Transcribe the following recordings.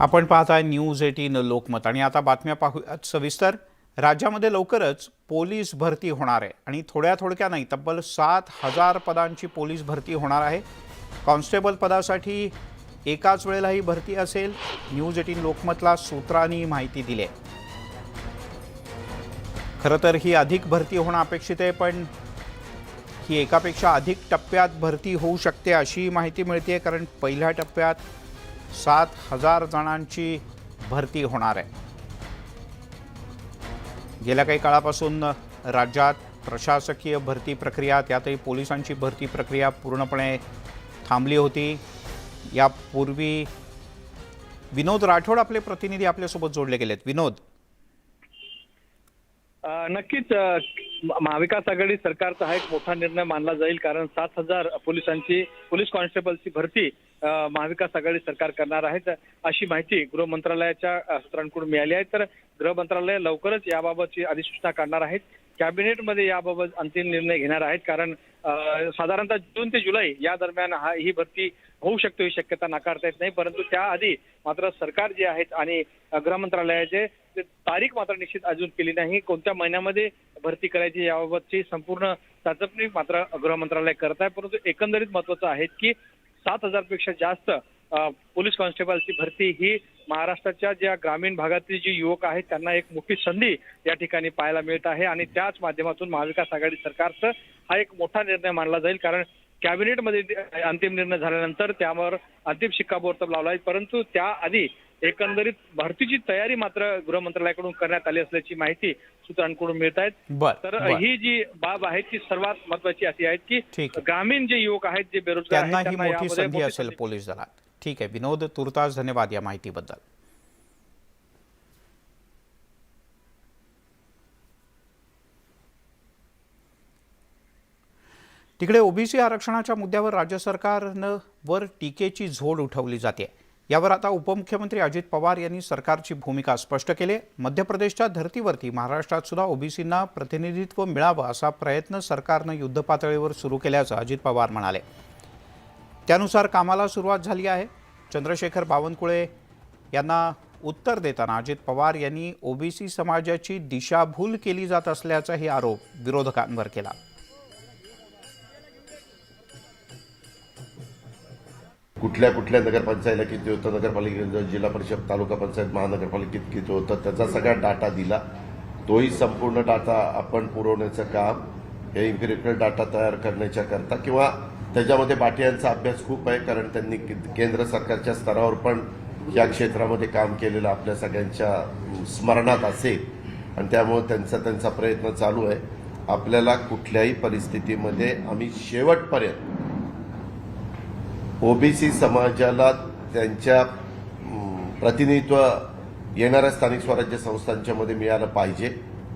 आपण पाहताय न्यूज 18 लोकमत आणि आता बातम्या पाहूयात सविस्तर। राज्यामध्ये लवकरच पोलीस भरती होणार आहे आणि थोड्या नाही तब्बल 7,000 पदांची पोलीस भरती होणार आहे। कॉन्स्टेबल पदासाठी एकाच वेळेला ही भरती असेल। न्यूज 18 लोकमतला सूत्रांनी माहिती दिली आहे। खरं तर ही अधिक भरती होणं अपेक्षित आहे, पण ही एकापेक्षा अधिक टप्प्यात भरती होऊ शकते अशी माहिती मिळते, कारण पहिल्या टप्प्यात 7,000 जणांची भरती होणार आहे। गेल्या काही काळापासून राज्यात प्रशासकीय भरती प्रक्रिया, त्यातही पोलिसांची भरती प्रक्रिया पूर्णपणे थांबली होती। यापूर्वी विनोद राठोड आपले प्रतिनिधी आपल्यासोबत जोडले गेलेत। विनोद, नक्कीच महाविकास आघाडी सरकारचा हा एक मोठा निर्णय मानला जाईल, कारण 7,000 पोलीस कॉन्स्टेबलची भरती महाविकास आघाडी सरकार करणार आहे अशी माहिती गृह मंत्रालयाच्या सूत्रांकडून मिळाली आहे। तर गृह मंत्रालय लवकरच याबाबतची अधिसूचना काढणार आहेत। कॅबिनेटमध्ये याबाबत अंतिम निर्णय घेणार आहेत, कारण साधारणतः जून ते जुलै या दरम्यान ही भरती होऊ शकते ही शक्यता नाकारता येत नाही। परंतु त्याआधी मात्र सरकार जे आहेत आणि गृह मंत्रालयाचे तारीख मात्र निश्चित अजून केली नाही। कोणत्या महिन्यामध्ये भरती करायची याबाबतची संपूर्ण चाचपणी मात्र गृह मंत्रालय करत आहे। परंतु एकंदरीत महत्त्वाचं आहे की 7,000 पेक्षा जास्त पोलीस कॉन्स्टेबलची भरती ही महाराष्ट्राच्या ज्या ग्रामीण भागातील जी युवक आहेत त्यांना एक मोठी संधी या ठिकाणी पाहायला मिळत आहे आणि त्याच माध्यमातून महाविकास आघाडी सरकारचा हा एक मोठा निर्णय मानला जाईल, कारण कॅबिनेटमध्ये अंतिम निर्णय झाल्यानंतर त्यावर अंतिम शिक्कामोर्तब लावला आहे। परंतु त्याआधी एकंदरीत भरतीची तयारी मात्र गृह मंत्रालयाकडून करण्यात आली असल्याची माहिती सूत्रांकडून मिळत आहे। तर ही जी बाब आहे ती सर्वात महत्त्वाची अशी आहे की ग्रामीण जे युवक आहेत, जे बेरोजगार आहेत, त्यांना ही मोठी संधी असेल पोलीस दलात। ठीक आहे विनोद, तुर्तास धन्यवाद या माहितीबद्दल। तिकडे ओबीसी आरक्षणाच्या मुद्द्यावर राज्य सरकारवर टीकेची झोड उठवली जाते। यावर आता उपमुख्यमंत्री अजित पवार यांनी सरकारची भूमिका स्पष्ट केली। मध्य प्रदेशच्या धर्तीवरती महाराष्ट्रात सुद्धा ओबीसींना प्रतिनिधित्व मिळावं असा प्रयत्न सरकारनं युद्धपातळीवर सुरू केल्याचं अजित पवार म्हणाले। त्यानुसार कामाला सुरुवात झाली आहे। चंद्रशेखर बावनकुळे यांना उत्तर देताना अजित पवार यांनी ओबीसी समाजाची दिशाभूल केली जात असल्याचाही आरोप विरोधकांवर केला। कुठल्या नगरपंचायतीला किती होतं, नगरपालिकेत जिल्हा परिषद तालुका पंचायत महानगरपालिकेत किती होतं त्याचा सगळा डाटा दिला। तोही संपूर्ण डाटा आपण पुरवण्याचं काम हे इम्पिरिकल डाटा तयार करण्याच्या करता किंवा त्याच्यामध्ये बाटियांचा अभ्यास खूप आहे, कारण त्यांनी केंद्र सरकारच्या स्तरावर पण या क्षेत्रामध्ये काम केलेलं आपल्या सगळ्यांच्या स्मरणात असेल आणि त्यामुळे त्यांचा प्रयत्न चालू आहे। आपल्याला कुठल्याही परिस्थितीमध्ये आम्ही शेवटपर्यंत ओबीसी समाजाला त्यांच्या प्रतिनिधित्व येणाऱ्या स्थानिक स्वराज्य संस्थांच्या मध्ये मिळालं पाहिजे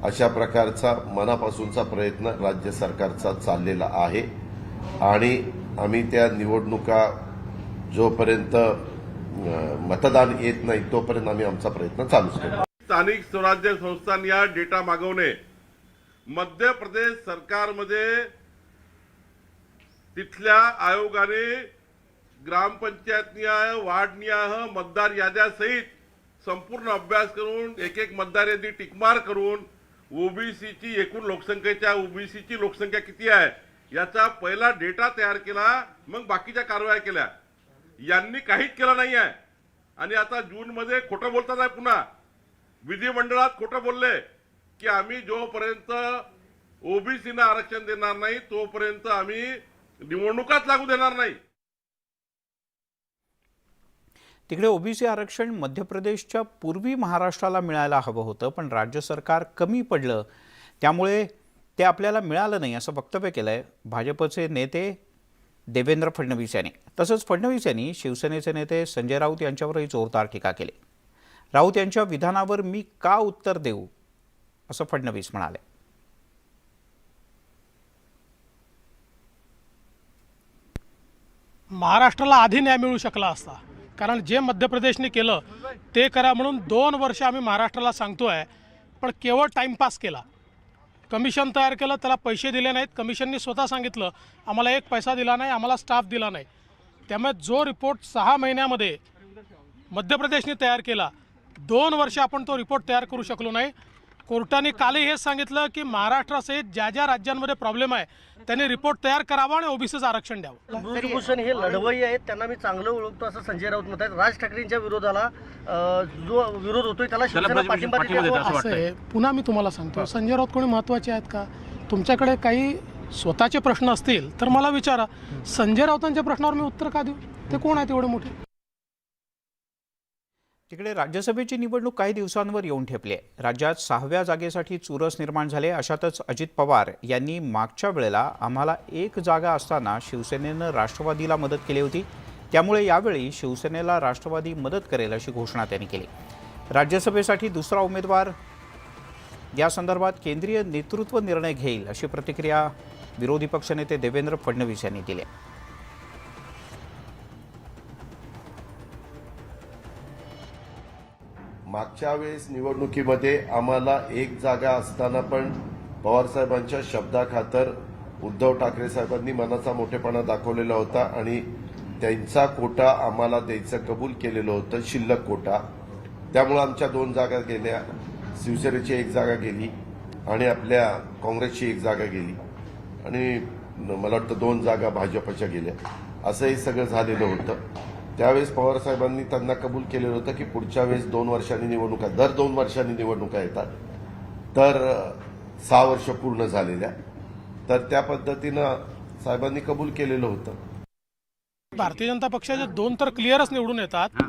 अशा प्रकारचा मनापासूनचा प्रयत्न राज्य सरकारचा चाललेला आहे आणि आम्ही त्या निवडणुका जोपर्यंत मतदान येत नाही तोपर्यंत आम्ही आमचा प्रयत्न चालूच करू। स्थानिक स्वराज्य संस्थांना डेटा मागवणे, मध्य प्रदेश सरकारमध्ये तिथल्या आयोगाने ग्रामपंचायतनिहाय वार्डनिहाय मतदार याद्या सहित संपूर्ण अभ्यास करून एक मतदार यादी टिकमार करून ओबीसीची एकूण लोकसंख्येच्या ओबीसीची लोकसंख्या किती आहे याचा पहिला डेटा तयार केला, मग बाकीच्या कारवाया केल्या। यांनी काहीच केलं नाही आहे आणि आता जूनमध्ये खोटं बोलतात आहे। पुन्हा विधिमंडळात खोटं बोलले की आम्ही जोपर्यंत ओबीसीना आरक्षण देणार नाही तोपर्यंत आम्ही निवडणुकाच लागू देणार नाही। तिकडे ओबीसी आरक्षण मध्य प्रदेशच्या पूर्वी महाराष्ट्राला मिळायला हवं होतं, पण राज्य सरकार कमी पडलं, त्यामुळे ते आपल्याला मिळालं नाही असं वक्तव्य केलंय भाजपचे नेते देवेंद्र फडणवीस यांनी। तसंच फडणवीस यांनी शिवसेनेचे नेते संजय राऊत यांच्यावरही जोरदार टीका केली। राऊत यांच्या विधानावर मी का उत्तर देऊ असं फडणवीस म्हणाले। महाराष्ट्राला आधी न्याय मिळू शकला असता, कारण जे मध्य प्रदेशने केलं ते करा म्हणून 2 वर्ष आम्ही महाराष्ट्राला सांगतोय, पण केवळ टाइमपास केला। कमिशन तयार केलं, त्याला पैसे दिले नाहीत। कमिशनने स्वतः सांगितलं आम्हाला 1 पैसा दिला नाही, आम्हाला स्टाफ दिला नाही। त्यामुळे जो रिपोर्ट 6 महिन्यामध्ये मध्य प्रदेशने तयार केला, 2 वर्ष आपण तो रिपोर्ट तयार करू शकलो नाही. कोर्टाने कालही हेच सांगितलं की महाराष्ट्रासहित ज्या ज्या राज्यांमध्ये प्रॉब्लेम आहे त्यांनी रिपोर्ट तयार करावा आणि ओबीसीचं आरक्षण द्यावं. ब्रिजभूषण हे लढवई आहेत, त्यांना मी चांगलं ओळखतो असं संजय राऊत म्हणतात. राज ठाकरेंच्या विरोधाला जो विरोध होतोय त्याला शिवसेना पाठिंबा देते असं असं वाटतंय. आहे. पुन्हा मी तुम्हाला सांगतो, संजय राऊत कोणी महत्त्वाचे आहेत का? तुमच्याकडे काही स्वतःचे प्रश्न असतील तर मला विचारा. संजय राऊतांच्या प्रश्नावर मी उत्तर का देऊ? ते कोण आहेत एवढे मोठे? तिकडे राज्यसभेची निवडणूक काही दिवसांवर येऊन ठेपली आहे. राज्यात 6व्या जागेसाठी चुरस निर्माण झाले. अशातच अजित पवार यांनी मागच्या वेळेला आम्हाला 1 जागा असताना शिवसेनेनं राष्ट्रवादीला मदत केली होती, त्यामुळे यावेळी शिवसेनेला राष्ट्रवादी मदत करेल अशी घोषणा त्यांनी केली. राज्यसभेसाठी दुसरा उमेदवार या संदर्भात केंद्रीय नेतृत्व निर्णय घेईल अशी प्रतिक्रिया विरोधी पक्षनेते देवेंद्र फडणवीस यांनी दिली. मागच्या वेळेस निवडणुकीमध्ये आम्हाला 1 जागा असताना पण पवारसाहेबांच्या शब्दाखातर उद्धव ठाकरे साहेबांनी मनाचा मोठेपणा दाखवलेला होता आणि त्यांचा कोटा आम्हाला द्यायचं कबूल केलेलं होतं, शिल्लक कोटा. त्यामुळे आमच्या 2 जागा गेल्या, शिवसेनेची 1 जागा गेली आणि आपल्या काँग्रेसची 1 जागा गेली आणि मला वाटतं 2 जागा भाजपच्या गेल्या. असं हे सगळं झालेलं होतं. त्यावेळेस पवारसाहेबांनी त्यांना कबूल केलेलं होतं की पुढच्या वेळेस 2 वर्षांनी निवडणुका, दर 2 वर्षांनी निवडणुका येतात, तर 6 वर्ष पूर्ण झालेल्या, तर त्या पद्धतीनं साहेबांनी कबूल केलेलं होतं. भारतीय जनता पक्षाचे 2 तर क्लिअरच निवडून येतात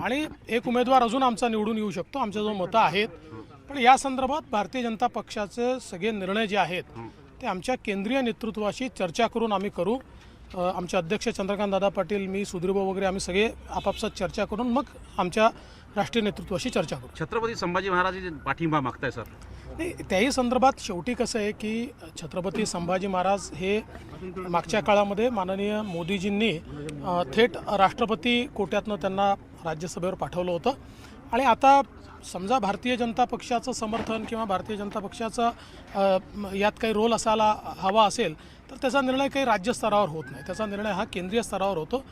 आणि 1 उमेदवार अजून आमचा निवडून येऊ शकतो. आमच्या जो मतं आहेत, पण या संदर्भात भारतीय जनता पक्षाचे सगळे निर्णय जे आहेत ते आमच्या केंद्रीय नेतृत्वाशी चर्चा करून आम्ही करू. आमचे अध्यक्ष चंद्रकांत दादा पाटील, मी, सुधीरभाऊ वगैरे आम्ही सगळे आपापसात चर्चा करून मग आमच्या राष्ट्रीय नेतृत्वाशी चर्चा करू. छत्रपती संभाजी महाराज पाठिंबा मागताय सर. नाही, त्याही संदर्भात शेवटी कसं आहे की छत्रपती संभाजी महाराज हे मागच्या काळामध्ये माननीय मोदीजींनी थेट राष्ट्रपती कोट्यातनं त्यांना राज्यसभेवर पाठवलं होतं आणि आता समजा भारतीय जनता पक्षाचं समर्थन किंवा भारतीय जनता पक्षाचा यात काही रोल असायला हवा असेल तर त्याचा निर्णय काही राज्य स्तरावर होत नाही, त्याचा निर्णय हा केंद्रीय स्तरावर होतो.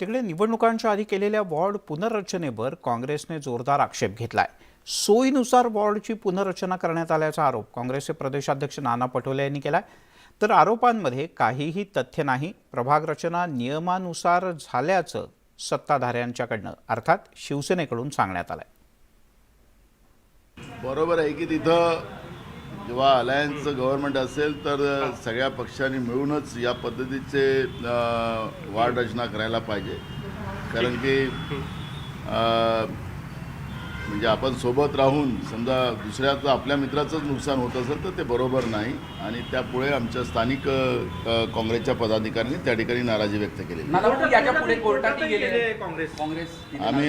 तिकडे निवडणुकांच्या आधी केलेल्या वॉर्ड पुनर्रचनेवर काँग्रेसने जोरदार आक्षेप घेतलाय. सोयीनुसार वॉर्डची पुनर्रचना करण्यात आल्याचा आरोप काँग्रेसचे प्रदेशाध्यक्ष नाना पटोले यांनी केलाय. तर आरोपांमध्ये काहीही तथ्य नाही. प्रभाग रचना नियमानुसार झाल्याचं सत्ताधाऱ्यांच्याकडनं अर्थात शिवसेनेकडून सांगण्यात आलंय. बरोबर आहे की तिथं जेव्हा अलायन्स गव्हर्नमेंट असेल तर सगळ्या पक्षांनी मिळूनच या पद्धतीचे वार्ड रचना करायला पाहिजे. कारण की म्हणजे आपण सोबत राहून समजा दुसऱ्याचं आपल्या मित्राचंच नुकसान होत असेल तर ते बरोबर नाही आणि त्यापुढे आमच्या स्थानिक काँग्रेसच्या पदाधिकाऱ्यांनी त्या ठिकाणी नाराजी व्यक्त केली.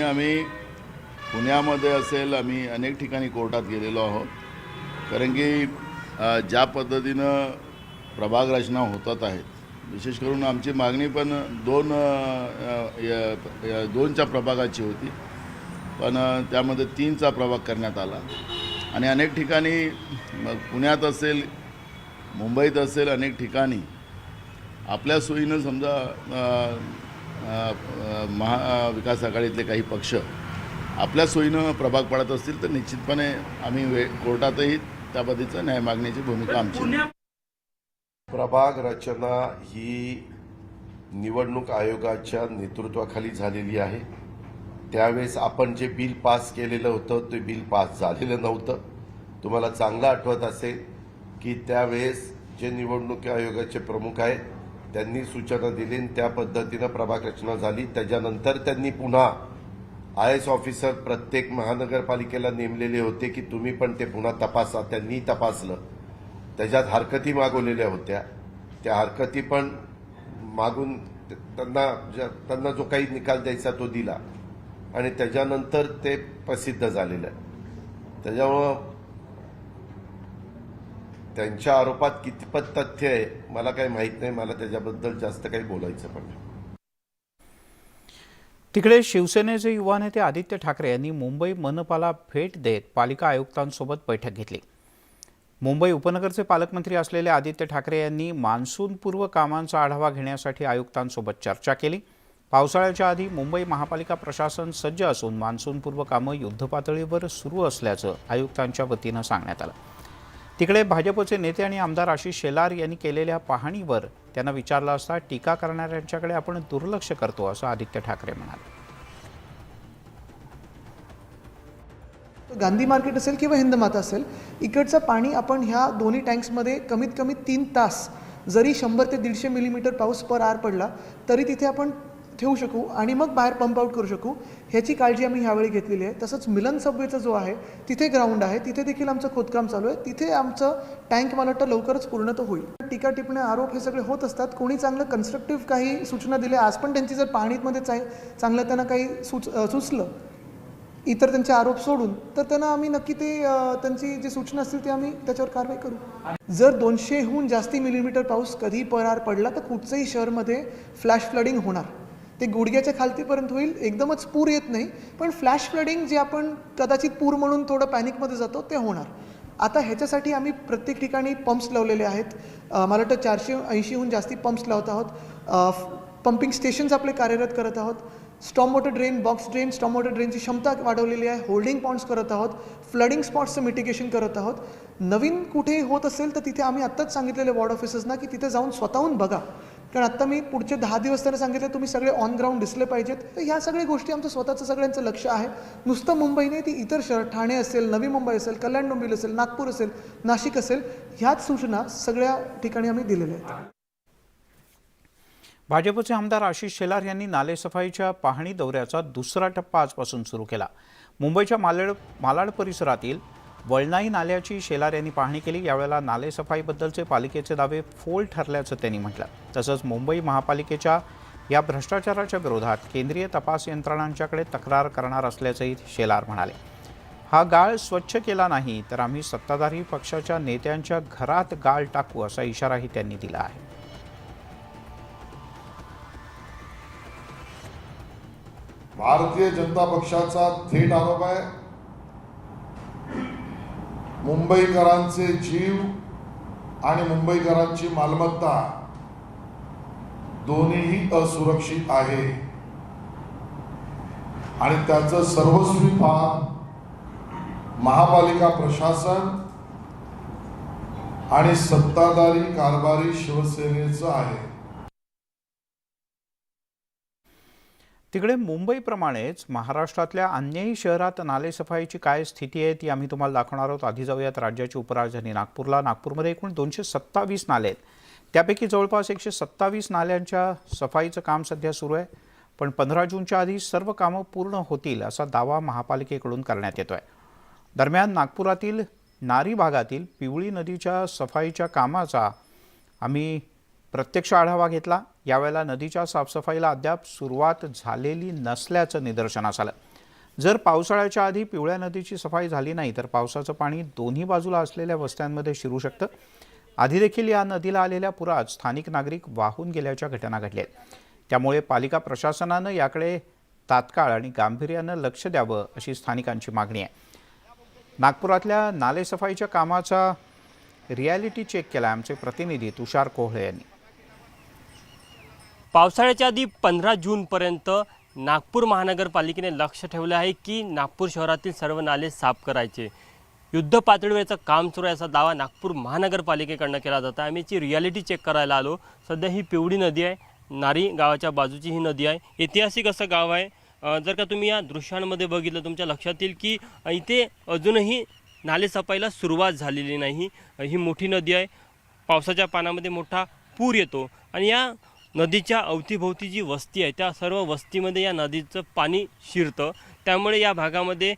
आम्ही पुण्यामध्ये असेल, आम्ही अनेक ठिकाणी कोर्टात गेलेलो आहोत. कारण की ज्या पद्धतीनं प्रभाग रचना होतात आहेत, विशेष करून आमची मागणी पण 2च्या प्रभागाची होती, पण त्यामध्ये 3चा प्रभाग करण्यात आला आणि अनेक ठिकाणी पुण्यात असेल, मुंबईत असेल, अनेक ठिकाणी आपल्या सोयीनं समजा महाविकास आघाडीतले काही पक्ष आपल्या सोयीनं प्रभाग पाडत असतील तर निश्चितपणे आम्ही कोर्टातही त्या पद्धतीचं न्याय मागण्याची भूमिका आमची. प्रभाग रचना ही निवडणूक आयोगाच्या नेतृत्वाखाली झालेली आहे. त्यावेळेस आपण जे बिल पास केलेलं होतं ते बिल पास झालेलं नव्हतं. तुम्हाला चांगलं आठवत असेल की त्यावेळेस जे निवडणूक आयोगाचे प्रमुख आहेत त्यांनी सूचना दिली आणि त्या पद्धतीनं प्रभाग रचना झाली. त्याच्यानंतर त्यांनी पुन्हा IAS ऑफिसर प्रत्येक महानगरपालिकेला नेमलेले होते की तुम्ही पण ते पुन्हा तपासा. त्यांनी तपासलं, त्याच्यात हरकती मागवलेल्या होत्या, त्या हरकती पण मागून त्यांना जो काही निकाल द्यायचा तो दिला आणि त्याच्यानंतर ते प्रसिद्ध झालेलं आहे. त्याच्यामुळं त्यांच्या आरोपात कितपत तथ्य आहे मला काही माहीत नाही. मला त्याच्याबद्दल जास्त काही बोलायचं पण नाही. तिकडे शिवसेनेचे युवा नेते आदित्य ठाकरे यांनी मुंबई मनपाला भेट देत पालिका आयुक्तांसोबत बैठक घेतली. मुंबई उपनगरचे पालकमंत्री असलेले आदित्य ठाकरे यांनी मान्सूनपूर्व कामांचा आढावा घेण्यासाठी आयुक्तांसोबत चर्चा केली. पावसाळ्याच्या आधी मुंबई महापालिका प्रशासन सज्ज असून मान्सूनपूर्व कामं युद्धपातळीवर सुरू असल्याचं आयुक्तांच्या वतीनं सांगण्यात आलं. तिकडे भाजपचे नेते आणि आमदार आशिष शेलार यांनी केलेल्या पाहणीवर त्यांना विचारलं असता टीका करणाऱ्यांच्याकडे आपण दुर्लक्ष करतो असं आदित्य ठाकरे म्हणाले. गांधी मार्केट असेल किंवा हिंदमाता असेल, इकडचं पाणी आपण ह्या दोन्ही टँक्समध्ये कमीत कमी 3 तास जरी 100 ते 150 मिलीमीटर पाऊस पर आर पडला तरी तिथे आपण ठेवू शकू आणि मग बाहेर पंप आउट करू शकू, ह्याची काळजी आम्ही ह्यावेळी घेतलेली आहे. तसंच मिलन सबवेचा जो आहे तिथे ग्राउंड आहे, तिथे देखील आमचं खोदकाम चालू आहे. तिथे आमचं टँक मला वाटतं लवकरच पूर्ण तर होईल. टीका टिप्पण्या आरोप हे सगळे होत असतात. कोणी चांगलं कन्स्ट्रक्टिव्ह काही सूचना दिल्या, आज पण त्यांची जर पाहणीमध्ये चांगलं त्यांना काही सुचलं इतर त्यांचे आरोप सोडून, तर त्यांना आम्ही नक्की ते त्यांची जी सूचना असतील ते आम्ही त्याच्यावर कारवाई करू. जर 200हून जास्ती मिलीमीटर पाऊस कधी पर आर पडला तर कुठचंही शहरमध्ये फ्लॅश फ्लडिंग होणार. ते गुडघ्याच्या खालतीपर्यंत होईल, एकदमच पूर येत नाही, पण फ्लॅश फ्लडिंग जे आपण कदाचित पूर म्हणून थोडं पॅनिकमध्ये जातो ते होणार. आता ह्याच्यासाठी आम्ही प्रत्येक ठिकाणी पंप्स लावलेले आहेत. मला वाटतं 480हून जास्ती पंप्स लावत आहोत. पंपिंग स्टेशन्स आपले कार्यरत करत आहोत. Storm water drain, box drain, storm water ड्रेनची क्षमता वाढवलेली आहे. होल्डिंग पॉइंट्स करत आहोत. फ्लडिंग स्पॉट्सचं मिटिगेशन करत आहोत. नवीन कुठेही होत असेल तर तिथे आम्ही आत्ताच सांगितलेले वॉर्ड ऑफिसर्सना की तिथे जाऊन स्वतःहून बघा, कारण आत्ता मी पुढचे 10 दिवस त्यांना सांगितलं तुम्ही सगळे ऑन ग्राउंड दिसले पाहिजेत. तर ह्या सगळ्या गोष्टी आमचं स्वतःचं सगळ्यांचं लक्ष आहे. नुसतं मुंबई नाही, ती इतर शहर ठाणे असेल, नवी मुंबई असेल, कल्याण डोंबिवली असेल, नागपूर असेल, नाशिक असेल, ह्याच सूचना सगळ्या ठिकाणी आम्ही दिलेल्या आहेत. भाजपचे आमदार आशिष शेलार यांनी नालेसफाईच्या पाहणी दौऱ्याचा दुसरा टप्पा आजपासून सुरू केला. मुंबईच्या मालाड परिसरातील वळणाई नाल्याची शेलार यांनी पाहणी केली. यावेळेला नालेसफाईबद्दलचे पालिकेचे दावे फोल ठरल्याचं त्यांनी म्हटलं. तसंच मुंबई महापालिकेच्या या भ्रष्टाचाराच्या विरोधात केंद्रीय तपास यंत्रणांच्याकडे तक्रार करणार असल्याचंही शेलार म्हणाले. हा गाळ स्वच्छ केला नाही तर आम्ही सत्ताधारी पक्षाच्या नेत्यांच्या घरात गाळ टाकू असा इशाराही त्यांनी दिला आहे. भारतीय जनता पक्षाचा थेट आरोप आहे, मुंबईकरांचे जीव आणि मुंबईकरांची मालमत्ता दोन्हीही असुरक्षित आहे आणि त्याचं सर्वस्वी फार महापालिका प्रशासन आणि सत्ताधारी कारभारी शिवसेनेचं आहे. तिकडे मुंबईप्रमाणेच महाराष्ट्रातल्या अन्यही शहरात नालेसफाईची काय स्थिती आहे ती आम्ही तुम्हाला दाखवणार आहोत. आधी जाऊयात राज्याची उपराजधानी नागपूरला. नागपूरमध्ये एकूण 227 नाले आहेत. त्यापैकी जवळपास 127 नाल्यांच्या सफाईचं काम सध्या सुरू आहे. पण 15 जूनच्या आधी सर्व कामं पूर्ण होतील असा दावा महापालिकेकडून करण्यात येतोय. दरम्यान नागपुरातील नारी भागातील पिवळी नदीच्या सफाईच्या कामाचा आम्ही प्रत्यक्ष आढावा घेतला. यावेळेला नदीच्या साफसफाईला अद्याप सुरुवात झालेली नसल्याचं निदर्शनास आलं. जर पावसाळ्याच्या आधी पिवळ्या नदीची सफाई झाली नाही तर पावसाचं पाणी दोन्ही बाजूला असलेल्या वस्त्यांमध्ये शिरू शकतं. आधी देखील या नदीला आलेल्या पुरात स्थानिक नागरिक वाहून गेल्याच्या घटना घडल्या आहेत. त्यामुळे पालिका प्रशासनानं याकडे तात्काळ आणि गांभीर्यानं लक्ष द्यावं अशी स्थानिकांची मागणी आहे. नागपुरातल्या नालेसफाईच्या कामाचा रिॲलिटी चेक केला आमचे प्रतिनिधी तुषार कोहळे यांनी. पावसाळ्याच्या आधी 15 जूनपर्यंत नागपूर महानगरपालिकेने लक्ष ठेवले आहे की नागपूर शहरातील सर्व नाले साफ करायचे. युद्ध पातळीवरचं काम सुरू आहे असा दावा नागपूर महानगरपालिकेकडनं केला जातो. आम्ही याची रिॲलिटी चेक करायला आलो. सध्या ही पिवळी नदी आहे, नारी गावाच्या बाजूची ही नदी आहे. ऐतिहासिक असं गाव आहे. जर का तुम्ही या दृश्यांमध्ये बघितलं तुमच्या लक्षात येईल की इथे अजूनही नालेसफाईला सुरुवात झालेली नाही. ही मोठी नदी आहे. पावसाच्या पाण्यामध्ये मोठा पूर येतो आणि या नदीच्या अवतीभोवती जी वस्ती आहे त्या सर्व वस्तीमध्ये या नदीचं पाणी शिरतं. त्यामुळे या भागामध्ये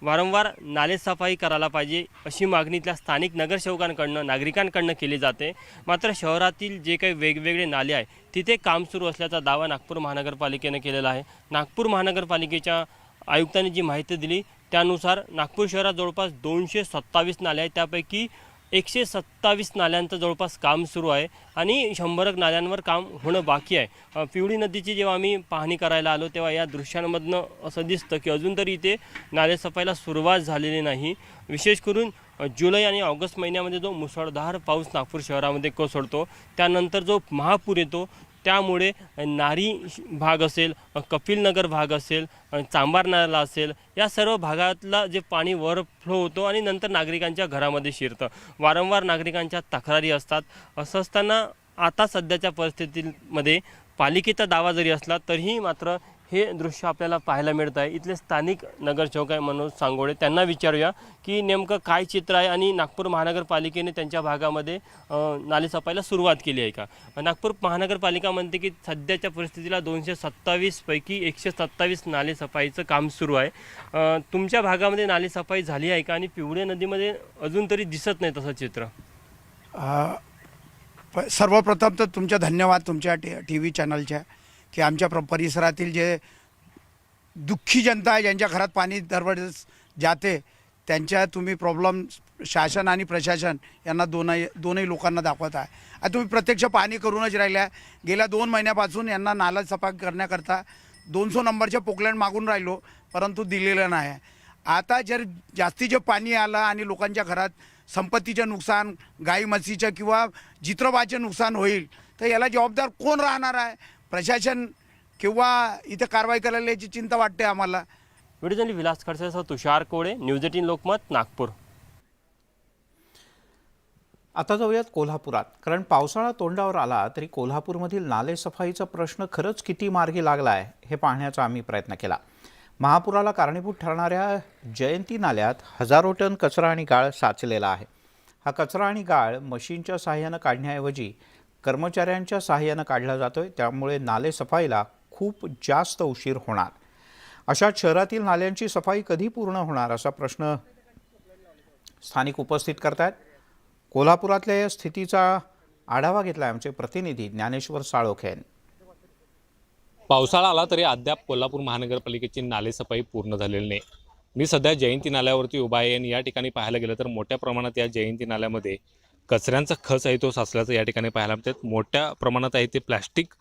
वारंवार नालेसफाई करायला पाहिजे अशी मागणी इथल्या स्थानिक नगरसेवकांकडनं नागरिकांकडनं केली जाते. मात्र शहरातील जे काही वेगवेगळे नाले आहे तिथे काम सुरू असल्याचा दावा नागपूर महानगरपालिकेने केलेला आहे. नागपूर महानगरपालिकेच्या आयुक्तांनी जी माहिती दिली त्यानुसार नागपूर शहरात जवळपास 227 नाले आहेत. त्यापैकी 127 नाल्यांचं जवळपास काम सुरू आहे आणि 100 नाल्यांवर काम होणं बाकी आहे. पिवळी नदीची जेव्हा आम्ही पाहणी करायला आलो तेव्हा या दृश्यांमधनं असं दिसतं की अजून तरी इथे नालेसफाईला सुरुवात झालेली नाही. विशेष करून जुलै आणि ऑगस्ट महिन्यामध्ये जो मुसळधार पाऊस नागपूर शहरामध्ये कोसळतो त्यानंतर जो महापूर येतो त्यामुळे नारी भाग असेल, कपिलनगर भाग असेल, चांभार नाला असेल, या सर्व भागातला जे पाणी ओव्हरफ्लो होतो आणि नंतर नागरिकांच्या घरामध्ये शिरतं. वारंवार नागरिकांच्या तक्रारी असतात. असं असताना आता सध्याच्या परिस्थितीमध्ये पालिकेचा दावा जरी असला तरीही मात्र हे दृश्य आपल्याला पाहायला मिळत आहे. इथले स्थानिक नगरसेवक आहे मनोज सांगोळे, त्यांना विचारूया की नेमकं काय चित्र आहे आणि नागपूर महानगरपालिकेने त्यांच्या भागामध्ये नालेसफाईला सुरुवात केली आहे का. नागपूर महानगरपालिका म्हणते की सध्याच्या परिस्थितीला 227 पैकी 127 नालेसफाईचं काम सुरू आहे. तुमच्या भागामध्ये नालेसफाई झाली आहे का आणि पिवळे नदीमध्ये अजून तरी दिसत नाही तसं चित्र? सर्वप्रथम तर तुमच्या धन्यवाद तुमच्या TV चॅनलच्या की आमच्या परिसरातील जे दुःखी जनता आहे, ज्यांच्या घरात पाणी दरवेळेस जाते, त्यांच्या तुम्ही प्रॉब्लेम शासन आणि प्रशासन यांना दोनही लोकांना दाखवत आहे. आता तुम्ही प्रत्यक्ष पाणी करूनच राहिल्या. गेल्या 2 महिन्यापासून यांना नाला सफा करण्याकरता 200 नंबरच्या पोकलँड मागून राहिलो, परंतु दिलेलं नाही. आता जर जास्तीचे पाणी आलं आणि लोकांच्या घरात संपत्तीचं नुकसान, गाई म्हशीचं किंवा जित्रबाचं नुकसान होईल तर याला जबाबदार कोण राहणार आहे? प्रशासन किंवा इथे कारवाई करायला याची चिंता वाटते आम्हाला. व्हिडिओ विलास खडसेसह तुषार कोळे, न्यूज 18 लोकमत, नागपूर. आता जाऊयात कोल्हापुरात, कारण पावसाळा तोंडावर आला तरी कोल्हापूरमधील नालेसफाईचा प्रश्न खरंच किती मार्गी लागला आहे हे पाहण्याचा आम्ही प्रयत्न केला. महापुराला कारणीभूत ठरणाऱ्या जयंती नाल्यात हजारो टन कचरा आणि गाळ साचलेला आहे. हा कचरा आणि गाळ मशीनच्या साहाय्यानं काढण्याऐवजी कर्मचाऱ्यांच्या साहाय्यानं काढला जातोय. त्यामुळे नालेसफाईला खूप जास्त उशीर होणार. अशा शहरातील नाल्यांची सफाई कधी पूर्ण होणार असा प्रश्न स्थानिक उपस्थित करतायत. कोल्हापुरातल्या या स्थितीचा आढावा घेतला आमचे प्रतिनिधी ज्ञानेश्वर साळोखे यांनी. पावसाळा आला तरी अद्याप कोल्हापूर महानगरपालिकेची नालेसफाई पूर्ण झालेली नाही. मी सध्या जयंती नाल्यावरती उभा आहे आणि या ठिकाणी पाहायला गेलं तर मोठ्या प्रमाणात या जयंती नाल्यामध्ये कचऱ्यांचा खच आहे तो साचल्याचं या ठिकाणी पाहायला मिळतात. मोठ्या प्रमाणात आहे ते प्लॅस्टिक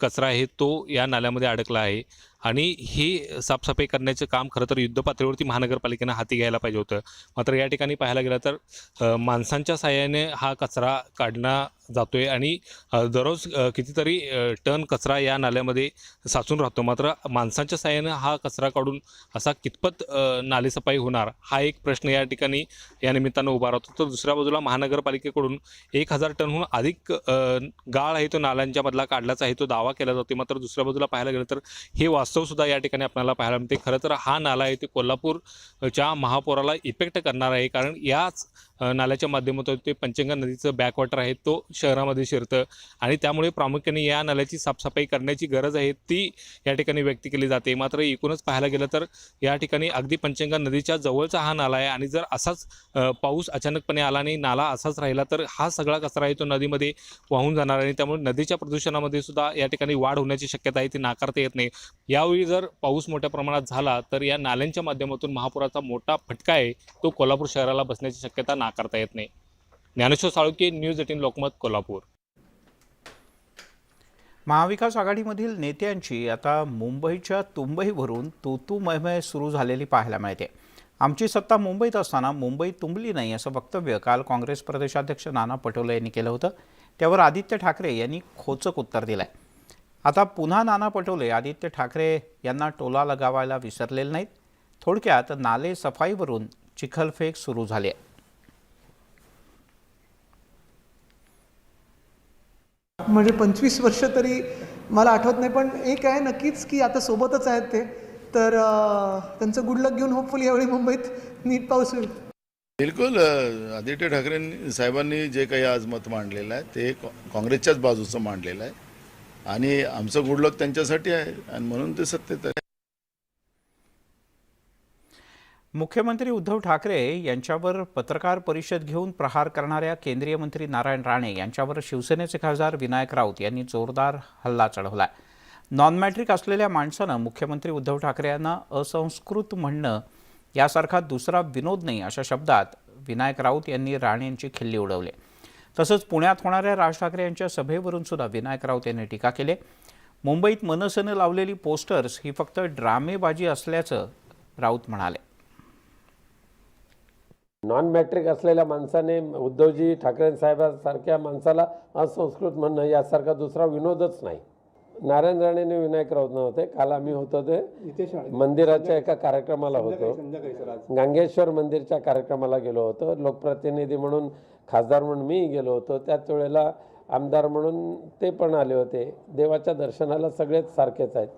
कचरा आहे तो या नाल्यामध्ये अडकला आहे आणि ही साफसफाई करण्याचं काम खरं तर युद्धपातळीवरती महानगरपालिकेनं हाती घ्यायला पाहिजे होतं. मात्र या ठिकाणी पाहायला गेलं तर माणसांच्या साहाय्याने हा कचरा काढला जातोय आणि दररोज कितीतरी टन कचरा या नाल्यामध्ये साचून राहतो. मात्र माणसांच्या साहाय्याने हा कचरा काढून असा कितपत नालेसफाई होणार हा एक प्रश्न या ठिकाणी या निमित्तानं उभा राहतो. तर दुसऱ्या बाजूला महानगरपालिकेकडून 1000 टनहून अधिक गाळ आहे तो नाल्यांच्या मधला काढल्याचा आहे तो दावा केला जातो. मात्र दुसऱ्या बाजूला पाहायला गेलं तर हे वास्तवसुद्धा या ठिकाणी आपल्याला पाहायला मिळते. खरं तर हा नाला आहे ते कोल्हापूरच्या महापुराला इफेक्ट करणार आहे, कारण याच नाल्याच्या माध्यमातून ते पंचगंगा नदीचं बॅकवॉटर आहे तो शहरामध्ये शिरतं आणि त्यामुळे प्रामुख्याने या नाल्याची साफसफाई करण्याची गरज आहे ती या ठिकाणी व्यक्त केली जाते. मात्र एकूणच पाहायला गेलं तर या ठिकाणी अगदी पंचगंगा नदीच्या जवळचा हा नाला आहे आणि जर असाच पाऊस अचानकपणे आला आणि नाला असाच राहिला तर हा सगळा कचरा आहे तो नदीमध्ये वाहून जाणार आणि त्यामुळे नदीच्या प्रदूषणामध्ये सुद्धा या ठिकाणी वाढ होण्याची शक्यता आहे ती नाकारता येत नाही. यावेळी जर पाऊस मोठ्या प्रमाणात झाला तर या नाल्यांच्या माध्यमातून महापुराचा मोठा फटका आहे तो कोल्हापूर शहराला बसण्याची शक्यता नाकारता येत नाही. ज्ञानेश्वर साळुके, न्यूज 18 लोकमत, कोल्हापूर. महाविकास आघाडीमधील नेत्यांची आता मुंबईच्या तुंबईवरून तू मयमय सुरू झालेली पाहायला मिळते. आमची सत्ता मुंबईत असताना मुंबई तुंबली नाही असं वक्तव्य काल काँग्रेस प्रदेशाध्यक्ष नाना पटोले यांनी केलं होतं. त्यावर आदित्य ठाकरे यांनी खोचक उत्तर दिलं आहे. आता पुन्हा नाना पटोले आदित्य ठाकरे यांना टोला लगावायला विसरलेले नाहीत. थोडक्यात नाले सफाईवरून चिखलफेक सुरू झाली आहे. म्हणजे 25 वर्ष तरी मला आठवत नाही, पण एक आहे नक्कीच की आता सोबतच आहेत ते, तर त्यांचं गुड लक घेऊन होपफुली यावेळी मुंबईत नीट पाऊस होईल. बिलकुल. आदित्य ठाकरे साहेबांनी जे काही आज मत मांडलेलं आहे ते काँग्रेसच्याच बाजूचं मांडलेलं आहे आणि आमचं गुड लक त्यांच्यासाठी आहे आणि म्हणून ते सत्तेत आहे. मुख्यमंत्री उद्धव ठाकरे यांच्यावर पत्रकार परिषद घेऊन प्रहार करणाऱ्या केंद्रीय मंत्री नारायण राणे यांच्यावर शिवसेनेचे खासदार विनायक राऊत यांनी जोरदार हल्ला चढवला. नॉन मॅट्रिक असलेल्या माणसानं मुख्यमंत्री उद्धव ठाकरे यांना असंस्कृत म्हणणं यासारखा दुसरा विनोद नाही अशा शब्दात विनायक राऊत यांनी राणे यांची खिल्ली उडवली. तसंच पुण्यात होणाऱ्या राज ठाकरे यांच्या सभेवरून सुद्धा विनायक राऊत यांनी टीका केली. मुंबईत मनसेनं लावलेली पोस्टर्स ही फक्त ड्रामेबाजी असल्याचं राऊत म्हणाले. नॉन मॅट्रिक असलेल्या माणसाने उद्धवजी ठाकरे साहेबांसारख्या माणसाला असंस्कृत म्हणणं यासारखा दुसरा विनोदच नाही. नारायण राणेने विनायक राऊत नव्हते. काल आम्ही होतो ते मंदिराच्या एका कार्यक्रमाला होतो, गांगेश्वर मंदिरच्या कार्यक्रमाला गेलो होतो. लोकप्रतिनिधी म्हणून, खासदार म्हणून मी गेलो होतो. त्याच वेळेला आमदार म्हणून ते पण आले होते. देवाच्या दर्शनाला सगळेच सारखेच आहेत.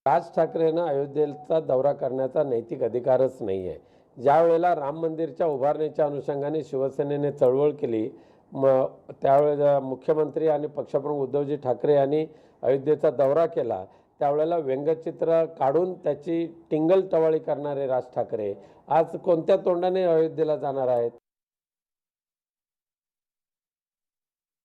राज ठाकरेंना अयोध्येचा दौरा करण्याचा नैतिक अधिकारच नाही आहे. ज्या वेळेला राम मंदिरच्या उभारणीच्या अनुषंगाने शिवसेनेने चळवळ केली, मग त्यावेळेला मुख्यमंत्री आणि पक्षप्रमुख उद्धवजी ठाकरे यांनी अयोध्येचा दौरा केला. त्यावेळेला व्यंगचित्र काढून त्याची टिंगलटवाळी करणारे राज ठाकरे आज कोणत्या तोंडाने अयोध्येला जाणार आहेत?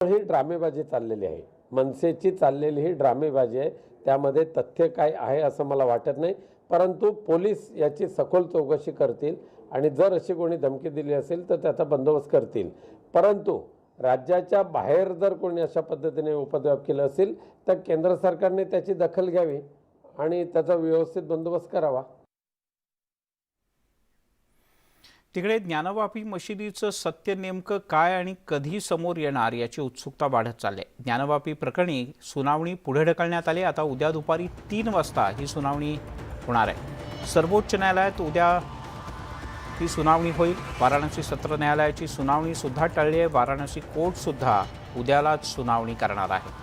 ही ड्रामेबाजी चाललेली आहे. मनसेची चाललेली ही ड्रामेबाजी आहे. त्यामध्ये तथ्य काय आहे असं मला वाटत नाही. परंतु पोलीस याची सखोल चौकशी करतील आणि जर अशी कोणी धमकी दिली असेल तर त्याचा बंदोबस्त करतील. परंतु राज्याच्या बाहेर जर कोणी अशा पद्धतीने उपद्व्याप केला असेल तर केंद्र सरकारने त्याची दखल घ्यावी आणि त्याचा व्यवस्थित बंदोबस्त करावा. तिकडे ज्ञानवापी मशिदीचं सत्य नेमकं काय आणि कधी समोर येणार याची उत्सुकता वाढत चालली. ज्ञानवापी प्रकरणी सुनावणी पुढे ढकलण्यात आली. आता उद्या दुपारी 3 वाजता ही सुनावणी होणार आहे. सर्वोच्च न्यायालयात उद्या ही सुनावणी होईल. वाराणसी सत्र न्यायालयाची सुनावणी सुद्धा टळली आहे. वाराणसी कोर्ट सुद्धा उद्यालाच सुनावणी करणार आहे.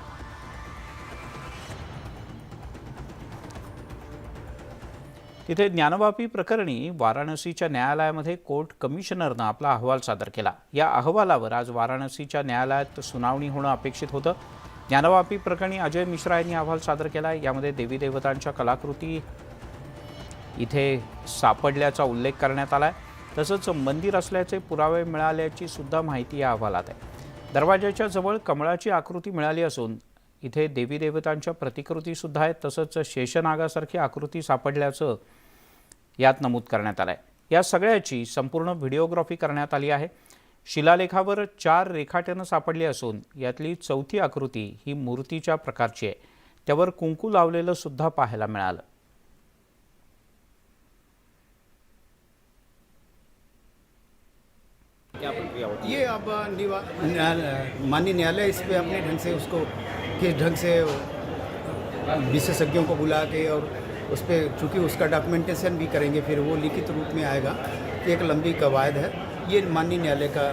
तिथे ज्ञानवापी प्रकरणी वाराणसीच्या न्यायालयामध्ये कोर्ट कमिशनरनं आपला अहवाल सादर केला. या अहवालावर आज वाराणसीच्या न्यायालयात सुनावणी होणं अपेक्षित होतं. ज्ञानवापी प्रकरणी अजय मिश्रा यांनी अहवाल सादर केला. यामध्ये देवी देवतांच्या कलाकृती इथे सापडल्याचा उल्लेख करण्यात आला आहे. तसंच मंदिर असल्याचे पुरावे मिळाल्याची सुद्धा माहिती या अहवालात आहे. दरवाजाच्या जवळ कमळाची आकृती मिळाली असून इथे देवी देवतांच्या प्रतिकृती सुद्धा आहेत. तसंच शेषनागासारखी आकृती सापडल्याचं यात नमूद करण्यात आलं आहे. या सगळ्याची संपूर्ण व्हिडिओग्राफी करण्यात आली आहे. शिलालेखावर 4 रेखाटनं सापडली असून यातली 4थी आकृती ही मूर्तीच्या प्रकारची आहे. त्यावर कुंकू लावलेलं सुद्धा पाहायला मिळालं. ये अब माननीय न्यायालय इस पे अपने ढंग से उसको किस ढंग से विशेषज्ञों को बुला के और उस पर चूँकि उसका डॉक्यूमेंटेशन भी करेंगे, फिर वो लिखित रूप में आएगा. एक लंबी कवायद है. ये माननीय न्यायालय का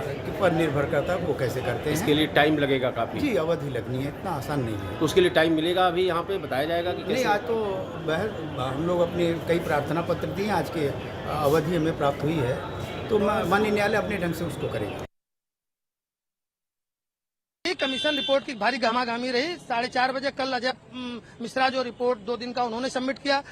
पर निर्भर करता है वो कैसे करते हैं. इसके लिए टाइम लगेगा काफ़ी. जी, अवधि लगनी है, इतना आसान नहीं है. तो उसके लिए टाइम मिलेगा अभी यहाँ पे बताया जाएगा कि नहीं, आज तो हम लोग अपने कई प्रार्थना पत्र दिए, आज के अवधि हमें प्राप्त हुई है, तो माननीय न्यायालय अपने ढंग से उसको करेगा. कमीशन रिपोर्ट की भारी गहमागहमी रही. 4:30 बजे कल अजय मिश्रा जो रिपोर्ट 2 दिन का उन्होंने सबमिट किया.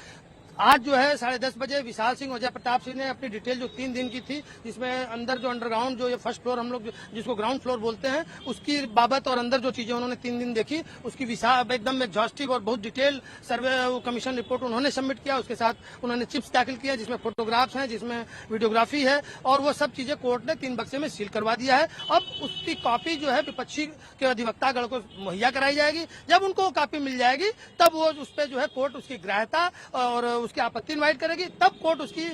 आज जो है 10:30 बजे विशाल सिंह और जय प्रताप सिंह ने अपनी डिटेल जो 3 दिन की थी, जिसमें अंदर जो अंडरग्राउंड जो ये फर्स्ट फ्लोर हम लोग जिसको ग्राउंड फ्लोर बोलते हैं, उसकी बाबत और अंदर जो चीजें उन्होंने 3 दिन देखी, उसकी विशाल एकदम एग्जॉस्टिव और बहुत डिटेल सर्वे कमीशन रिपोर्ट उन्होंने सबमिट किया. उसके साथ उन्होंने चिप्स दाखिल किया जिसमें फोटोग्राफ्स हैं, जिसमें वीडियोग्राफी है, और वो सब चीजें कोर्ट ने 3 बक्से में सील करवा दिया है. अब उसकी कॉपी जो है विपक्षी के अधिवक्तागण को मुहैया कराई जाएगी. जब उनको कॉपी मिल जाएगी तब वो उस पर जो है कोर्ट उसकी ग्राह्यता और उसकी आपत्ति इन्वाइट करेगी. तब कोर्ट उसकी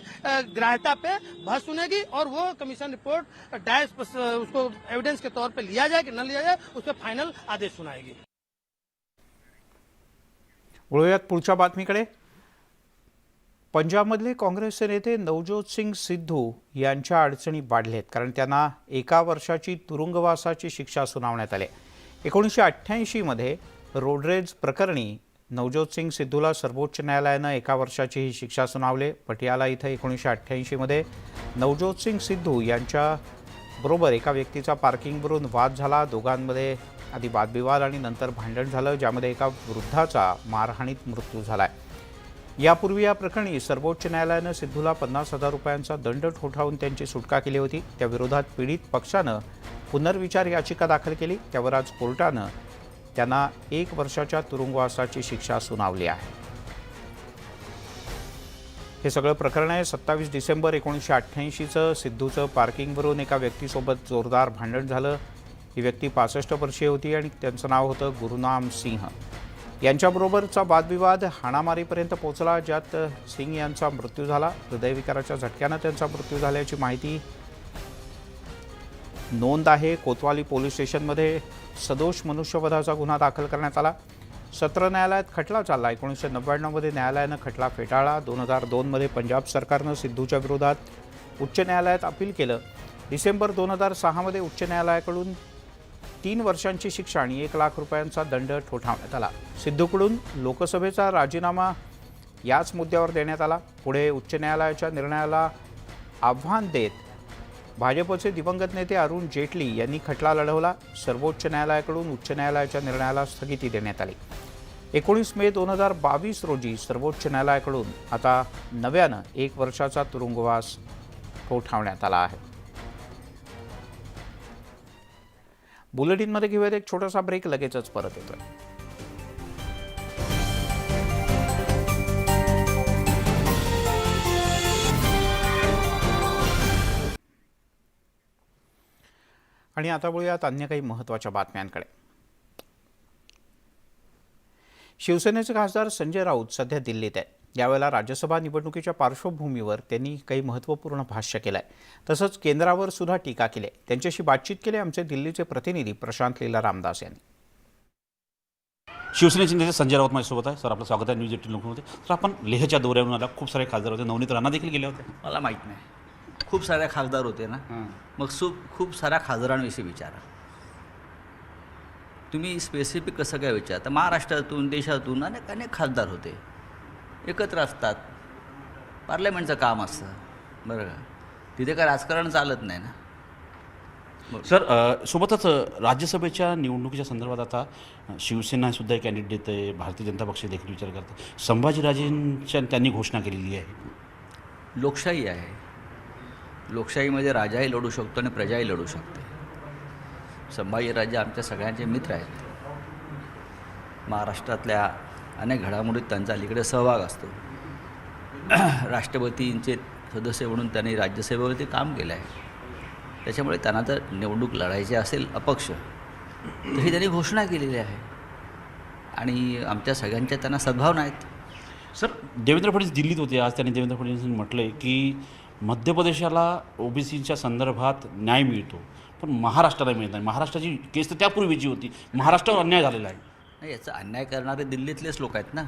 ग्राह्यता पे बहस सुनेगी और वो कमीशन रिपोर्ट डैश उसको एविडेंस के तौर पे लिया जाए कि न लिया जाए, उस पर फाइनल आदेश सुनाएगी. वळूयात पुढच्या बातमीकडे. पंजाबमधले काँग्रेसचे नेते नवजोत सिंग सिद्धू यांच्या अडचणी वाढलेत, कारण त्यांना 1 वर्षाची तुरुंगवासाची शिक्षा सुनावण्यात आली. 1988 मध्ये रोडरेज प्रकरणी नवजोत सिंग सिद्धूला सर्वोच्च न्यायालयानं 1 वर्षाची ही शिक्षा सुनावली. पटियाला इथं 1988 मध्ये नवजोत सिंग सिद्धू यांच्याबरोबर एका व्यक्तीचा पार्किंगवरून वाद झाला. दोघांमध्ये आधी वादविवाद आणि नंतर भांडण झालं, ज्यामध्ये एका वृद्धाचा मारहाणीत मृत्यू झाला. यापूर्वी या प्रकरणी सर्वोच्च न्यायालयानं सिद्धूला 50,000 रुपयांचा दंड ठोठावून त्यांची सुटका केली होती. त्या विरोधात पीडित पक्षानं पुनर्विचार याचिका दाखल केली. त्यावर आज कोर्टानं त्यांना 1 वर्षाच्या तुरुंगवासाची शिक्षा सुनावली आहे. हे सगळं प्रकरण आहे 27 डिसेंबर 1988चं. सिद्धूचं पार्किंगवरून एका व्यक्तीसोबत जोरदार भांडण झालं. ही व्यक्ती 65 वर्षीय होती आणि त्यांचं नाव होतं गुरुनाम सिंह. यांच्याबरोबरचा वादविवाद हाणामारीपर्यंत पोहोचला, ज्यात सिंग यांचा मृत्यू झाला. हृदयविकाराच्या झटक्यानं त्यांचा मृत्यू झाल्याची माहिती नोंद आहे. कोतवाली पोलीस स्टेशनमध्ये सदोष मनुष्यवधाचा गुन्हा दाखल करण्यात आला. सत्र न्यायालयात खटला चालला. 1999 मध्ये न्यायालयानं खटला फेटाळला. 2002 मध्ये पंजाब सरकारनं सिद्धूच्या विरोधात उच्च न्यायालयात अपील केलं. डिसेंबर 2006 मध्ये उच्च न्यायालयाकडून 3 वर्षांची शिक्षा आणि 1 लाख रुपयांचा दंड ठोठावण्यात आला. सिद्धूकडून लोकसभेचा राजीनामा याच मुद्द्यावर देण्यात आला. पुढे उच्च न्यायालयाच्या निर्णयाला आव्हान देत भाजपचे दिवंगत नेते अरुण जेटली यांनी खटला लढवला. सर्वोच्च न्यायालयाकडून उच्च न्यायालयाच्या निर्णयाला स्थगिती देण्यात आली. 19 मे 2022 रोजी सर्वोच्च न्यायालयाकडून आता नव्यानं 1 वर्षाचा तुरुंगवास ठोठावण्यात आला आहे. बुलेटिनमध्ये घेऊयात एक छोटासा ब्रेक, लगेचच परत येतोय. आणि आता बोलूयात अन्य काही महत्त्वाच्या बातम्यांकडे. शिवसेनेचे खासदार संजय राऊत सध्या दिल्लीत आहेत. यावेळेला राज्यसभा निवडणुकीच्या पार्श्वभूमीवर त्यांनी काही महत्त्वपूर्ण भाष्य केलं आहे. तसंच केंद्रावर सुद्धा टीका केली आहे. त्यांच्याशी बातचीत केली आमचे दिल्लीचे प्रतिनिधी प्रशांत लीला रामदास यांनी. शिवसेनेचे नेते संजय राऊत माझ्यासोबत आहे. सर, आपलं स्वागत आहे न्यूज 18 लोकमध्ये. तर आपण लेहच्या दौऱ्यावरून आला, खूप सारे खासदार होते, नवनीत राणा देखील गेले होते. मला माहीत नाही, खूप सारे खासदार होते ना, मग खूप साऱ्या खासदारांविषयी विचारा. तुम्ही स्पेसिफिक कसं काय विचारता? महाराष्ट्रातून, देशातून अनेक खासदार होते, एकत्र असतात, पार्लमेंटचं काम असतं, बरं का. तिथे काय राजकारण चालत नाही ना. सर, सोबतच राज्यसभेच्या निवडणुकीच्या संदर्भात आता शिवसेना सुद्धा एक कॅन्डिडेट आहे, भारतीय जनता पक्ष देखील विचार करते. संभाजीराजेंच्या त्यांनी घोषणा केलेली आहे. लोकशाही आहे, लोकशाहीमध्ये राजाही लढू शकतो आणि प्रजाही लढू शकते. संभाजीराजे आमच्या सगळ्यांचे मित्र आहेत. महाराष्ट्रातल्या अनेक घडामोडीत त्यांचा अलीकडे सहभाग असतो. राष्ट्रपतींचे सदस्य म्हणून त्यांनी राज्यसभेवरती काम केलं आहे. त्याच्यामुळे त्यांना जर निवडणूक लढायची असेल अपक्ष, तर ही त्यांनी घोषणा केलेली आहे आणि आमच्या सगळ्यांच्या त्यांना सद्भावना आहेत. सर, देवेंद्र फडणवीस दिल्लीत होते आज. त्यांनी देवेंद्र फडणवीसांनी म्हटलं आहे की मध्य प्रदेशाला ओबीसीच्या संदर्भात न्याय मिळतो, पण महाराष्ट्राला मिळत नाही. महाराष्ट्राची केस तर त्यापूर्वीची होती, महाराष्ट्रावर अन्याय झालेला आहे. नाही, याचा अन्याय करणारे दिल्लीतलेच लोक आहेत ना,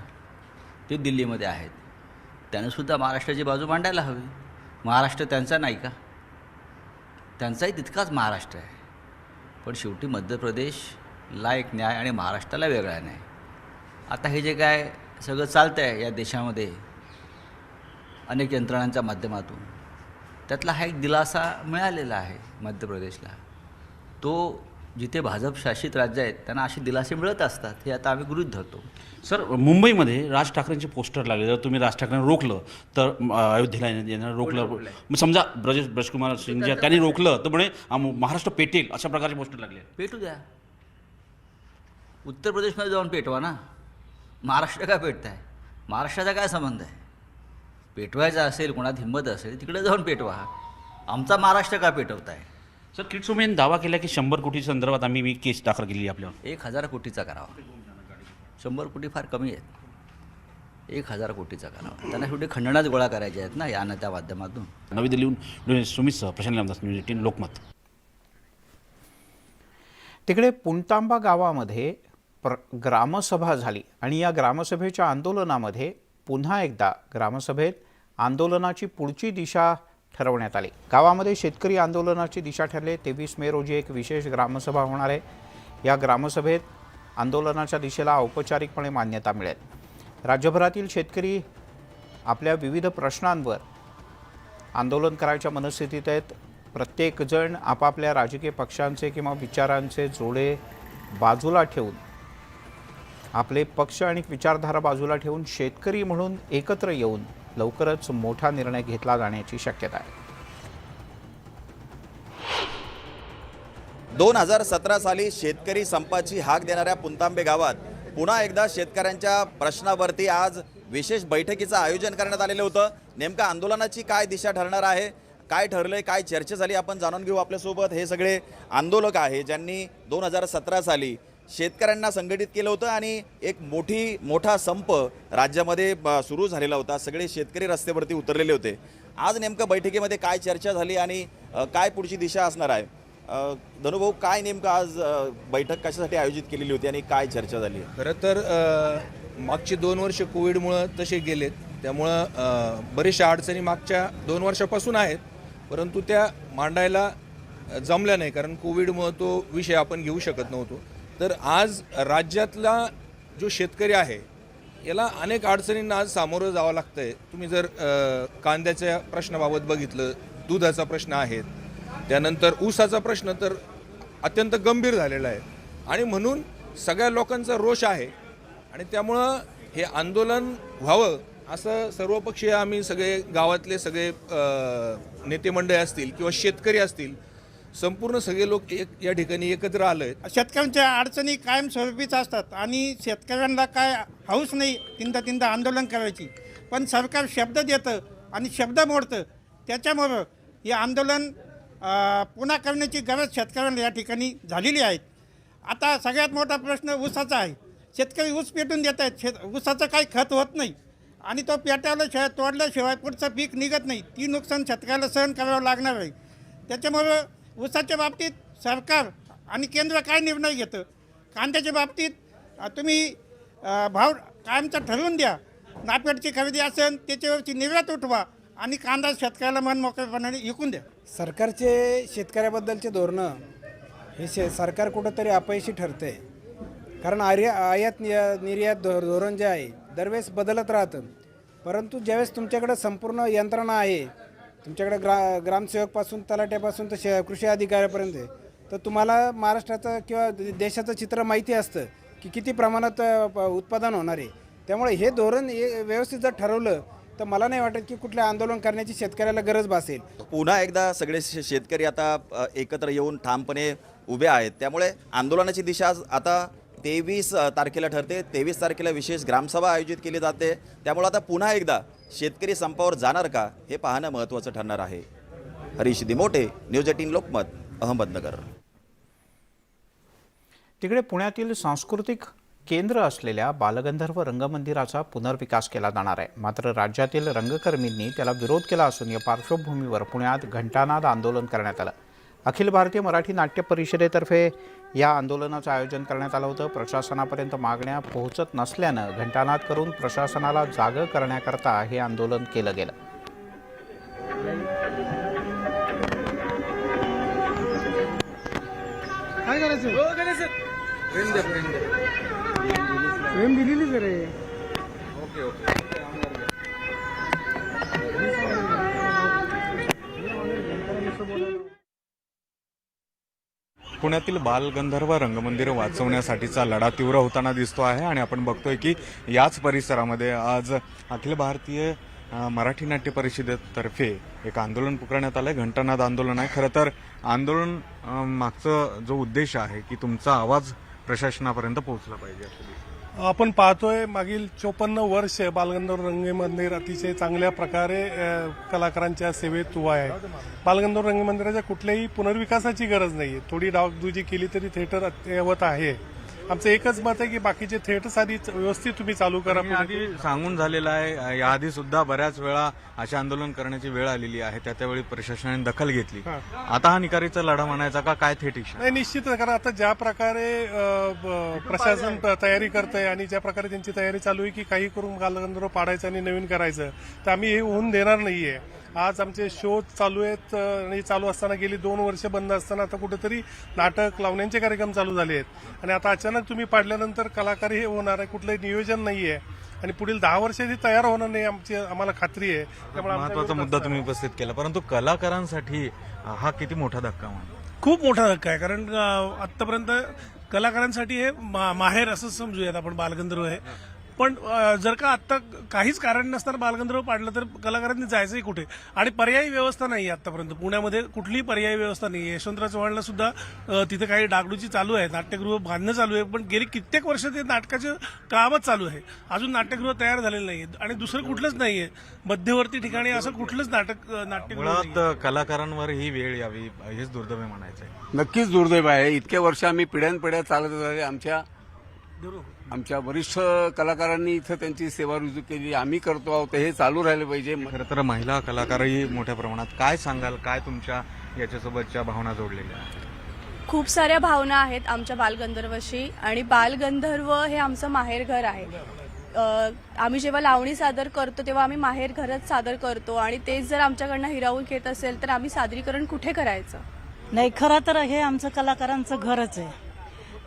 ते दिल्लीमध्ये आहेत. त्यानंसुद्धा महाराष्ट्राची बाजू मांडायला हवी. महाराष्ट्र त्यांचा नाही का? त्यांचाही तितकाच महाराष्ट्र आहे. पण शेवटी मध्य प्रदेशला एक न्याय आणि महाराष्ट्राला वेगळा न्याय. आता हे जे काय सगळं चालतं आहे या देशामध्ये अनेक यंत्रणांच्या माध्यमातून, त्यातला हा एक दिलासा मिळालेला आहे मध्य प्रदेशला. तो जिथे भाजप शासित राज्य आहेत त्यांना असे दिलासे मिळत असतात, हे आता आम्ही गृहीत धरतो. सर, मुंबईमध्ये राज ठाकरेंचे पोस्टर लागले. जर तुम्ही राज ठाकरेंना रोखलं तर अयोध्येला येणार रोखलं, मग समजा ब्रजकुमार सिंग त्यांनी रोखलं तर म्हणे महाराष्ट्र पेटेल, अशा प्रकारचे पोस्टर लागले. पेटू द्या, उत्तर प्रदेशमध्ये जाऊन पेटवा ना. महाराष्ट्र का पेटताय? महाराष्ट्राचा काय संबंध आहे? पेटवायचा असेल, कोणात हिंमत असेल तिकडे जाऊन पेटवा. आमचा महाराष्ट्र का पेटवताय? सर, किरीट सोमय्या यांनी दावा केला की 100 कोटी संदर्भात आम्ही केस दाखल केली आपल्यावर. 1000 कोटीचा करावा. 100 कोटी फार कमी आहेत. 1000 कोटीचा करावा. त्यांना शेवटी खंडनाच गोळा करायचे आहेत ना या त्या माध्यमातून. नवी दिल्लीहून सुमित प्रशांत रामदास, न्यूज 18 लोकमत. तिकडे पुणतांबा गावामध्ये ग्रामसभा झाली आणि या ग्रामसभेच्या आंदोलनामध्ये पुन्हा एकदा ग्रामसभेत आंदोलनाची पुढची दिशा ठरवण्यात आली. गावामध्ये शेतकरी आंदोलनाची दिशा ठरली. 23 मे रोजी एक विशेष ग्रामसभा होणार आहे. या ग्रामसभेत आंदोलनाच्या दिशेला औपचारिकपणे मान्यता मिळेल. राज्यभरातील शेतकरी आपल्या विविध प्रश्नांवर आंदोलन करायच्या मनस्थितीत आहेत. प्रत्येकजण आपापल्या राजकीय पक्षांचे किंवा विचारांचे जोडे बाजूला ठेवून, आपले पक्ष आणि विचारधारा बाजूला ठेवून शेतकरी म्हणून एकत्र येऊन लवकरच मोठा निर्णय घेतला जाण्याची शक्यता आहे. 2017 साली शेतकरी संपाची हाक देणाऱ्या पुणतांबे गावात पुन्हा एकदा शेतकऱ्यांच्या प्रश्नावरती आज विशेष बैठकीचं आयोजन करण्यात आलेलं होतं. नेमका आंदोलनाची काय दिशा ठरणार आहे, काय ठरलंय, काय चर्चा झाली, आपण जाणून घेऊ. आपल्यासोबत हे सगळे आंदोलक आहे ज्यांनी 2017 साली शेतकऱ्यांना संघटित केलं होतं आणि एक मोठा संप राज्यामध्ये सुरू झालेला होता. सगळे शेतकरी रस्त्यावरती उतरलेले होते. आज नेमकं बैठकीमध्ये काय चर्चा झाली आणि काय पुढची दिशा असणार आहे? धनुभाऊ, काय नेमकं आज बैठक कशासाठी आयोजित केलेली होती आणि काय चर्चा झाली? खरं तर मागची 2 वर्ष कोविडमुळं तसे गेलेत, त्यामुळं बरेचशा अडचणी मागच्या 2 वर्षापासून आहेत, परंतु त्या मांडायला जमल्या नाही, कारण कोविडमुळं तो विषय आपण घेऊ शकत नव्हतो. तर आज राज्यातला जो शेतकरी आहे याला अनेक अडचणींना आज सामोरं जावं लागतं आहे. तुम्ही जर कांद्याच्या प्रश्नाबाबत बघितलं, दुधाचा प्रश्न आहे, त्यानंतर ऊसाचा प्रश्न तर अत्यंत गंभीर झालेला आहे आणि म्हणून सगळ्या लोकांचा रोष आहे आणि त्यामुळं हे आंदोलन व्हावं असं सर्वपक्षीय आम्ही सगळे गावातले सगळे नेते मंडळी असतील किंवा शेतकरी असतील, संपूर्ण सगळे लोक या ठिकाणी एकत्र आले आहेत. शेतकऱ्यांच्या अडचणी कायमस्वरूपीच असतात आणि शेतकऱ्यांना काय हौस नाही तीनदा आंदोलन करायची, पण सरकार शब्द देतं आणि शब्द मोडतं. त्याच्यामुळं हे आंदोलन पुन्हा करण्याची गरज शेतकऱ्यांना या ठिकाणी झालेली आहे. आता सगळ्यात मोठा प्रश्न ऊसाचा आहे. शेतकरी ऊस पेटून देत आहेत, ऊसाचं काही खत होत नाही आणि तो पेटवल्याशिवाय तोडल्याशिवाय पुढचं पीक निघत नाही. ती नुकसान शेतकऱ्याला सहन करावं लागणार आहे. त्याच्यामुळं ऊसाच्या बाबतीत सरकार आणि केंद्र काय निर्णय घेतं, कांद्याच्या बाबतीत तुम्ही भाव कायमचा ठरवून द्या. नापेडची खरेदी असेल त्याच्यावरची निर्यात उठवा आणि कांदा शेतकऱ्याला मन मोकळेपणाने विकून द्या. सरकारचे शेतकऱ्याबद्दलचे धोरणं हे सरकार कुठंतरी अपयशी ठरते, कारण आयात निर्यात धोरण जे आहे दरवेळेस बदलत राहतं. परंतु ज्यावेळेस तुमच्याकडं संपूर्ण यंत्रणा आहे, तुमच्याकडे ग्रामसेवकपासून तलाट्यापासून तर कृषी अधिकाऱ्यापर्यंत आहे, तर तुम्हाला महाराष्ट्राचं किंवा देशाचं चित्र माहिती असतं की किती प्रमाणात उत्पादन होणार आहे. त्यामुळे हे धोरण व्यवस्थित जर ठरवलं तर मला नाही वाटत की कुठले आंदोलन करण्याची शेतकऱ्याला गरज भासेल. पुन्हा एकदा सगळे शेतकरी आता एकत्र येऊन ठामपणे उभे आहेत. त्यामुळे आंदोलनाची दिशा आता 23 तारखेला ठरते. 23 तारखेला विशेष ग्रामसभा आयोजित केली जाते. त्यामुळे आता पुन्हा एकदा शेतकरी संपावर जाणार का हे पाहणं महत्त्वाचं ठरणार आहे. हरीश दिमोटे, न्यूज 18 लोकमत, अहमदनगर. तिकडे पुण्यातील सांस्कृतिक केंद्र असलेल्या बालगंधर्व रंगमंदिराचा पुनर्विकास केला जाणार आहे. मात्र राज्यातील रंगकर्मींनी त्याला विरोध केला असून या पार्श्वभूमीवर पुण्यात घंटानाद आंदोलन करण्यात आलं. अखिल भारतीय मराठी नाट्य परिषदेतर्फे या आंदोलनाचं आयोजन करण्यात आलं होतं. प्रशासनापर्यंत मागण्या पोहोचत नसल्यानं घंटानाद करून प्रशासनाला जागं करण्याकरता हे आंदोलन केलं गेलं. काय करायचं? प्रेम दिलेली जरे. पुण्यातील बालगंधर्व रंगमंदिर वाचवण्यासाठीचा लढा तीव्र होताना दिसतो आहे आणि आपण बघतोय की याच परिसरामध्ये आज अखिल भारतीय मराठी नाट्य परिषदेतर्फे एक आंदोलन पुकारण्यात आलं आहे. घंटानाद आंदोलन आहे. खरं तर आंदोलन मागचं जो उद्देश आहे की तुमचा आवाज प्रशासनापर्यंत पोहोचला पाहिजे. आपण पाहतोय मागील 54 वर्ष बालगंधर्व रंगमंदिर अतिशय चांगल्या प्रकारे कलाकारांच्या सेवेत उभा आहे. बालगंधर्व रंगमंदिराच्या कुठल्याही पुनर्विकासाची गरज नाही. थोडी डागडुजी केली तरी थिएटर अद्ययावत आहे. आमचं एकच मत आहे की बाकीचे थिएटर्स आधी व्यवस्थित तुम्ही चालू करा. आधी सांगून झालेलं आहे. याआधी सुद्धा बऱ्याच वेळा असे आंदोलन करण्याची वेळ आलेली आहे. त्यावेळी प्रशासनाने दखल घेतली. आता हा निकारीचा लढा म्हणायचा का काय थेट इच्छा? नाही, निश्चित. कारण आता ज्या प्रकारे प्रशासन तयारी करतंय आणि ज्या प्रकारे त्यांची तयारी चालू आहे की काही करून बालगंधर्व पाडायचं आणि नवीन करायचं, तर आम्ही हे होऊन देणार नाहीये. आज आमचे शो चालू आहेत आणि चालू असताना गेली 2 वर्ष बंद असताना आता कुठेतरी नाटक लावण्याचे कार्यक्रम चालू झाले आहेत आणि आता अचानक तुम्ही पाडल्यानंतर कलाकार हे होणार आहे. कुठलंही नियोजन नाहीये आणि पुढील 10 वर्षाची तयार होणार नाही आम्हाला खात्री आहे. त्यामुळे महत्वाचा मुद्दा तुम्ही उपस्थित केला. परंतु कलाकारांसाठी हा किती मोठा धक्का म्हणतो? खूप मोठा धक्का आहे. कारण आतापर्यंत कलाकारांसाठी हे माहेर असं समजूयात आपण. बालगंधर्व आहे पण जर का आत्ता काहीच कारण नसताना बालगंधर्व पाडलं तर कलाकारांनी जायचंही कुठे? आणि पर्यायी व्यवस्था नाही आतापर्यंत पुण्यामध्ये, कुठलीही पर्यायी व्यवस्था नाही. यशवंतराव चव्हाणला सुद्धा तिथे काही डागडुजी चालू आहे, नाट्यगृह बांधणं चालू आहे, पण गेली कित्येक वर्ष ते नाटकाचं कामच चालू आहे. अजून नाट्यगृह तयार झालेलं नाहीये आणि दुसरं कुठलंच नाहीये मध्यवर्ती ठिकाणी असं कुठलंच नाट्यगृह मुळात कलाकारांवर ही वेळ यावी हेच दुर्दैव म्हणायचं आहे. नक्कीच दुर्दैव आहे. इतक्या वर्ष आम्ही पिढ्यानपिढ्या चालत आले. आमच्या वरिष्ठ कलाकारांनी इथं त्यांची सेवा रुजू केली, आम्ही करतो आहोत, हे चालू राहिलं पाहिजे. खरं तर महिला कलाकारही मोठ्या प्रमाणात. काय सांगाल, काय तुमच्या याच्यासोबतच्या भावना जोडलेल्या आहेत? खूप साऱ्या भावना आहेत आमच्या बालगंधर्वशी, आणि बालगंधर्व हे आमचं माहेरघर आहे. आम्ही जेव्हा लावणी सादर करतो तेव्हा आम्ही माहेरघरच सादर करतो, आणि तेच जर आमच्याकडनं हिरावून घेत असेल तर आम्ही सादरीकरण कुठे करायचं? नाही, खरं तर हे आमचं कलाकारांचं घरच आहे,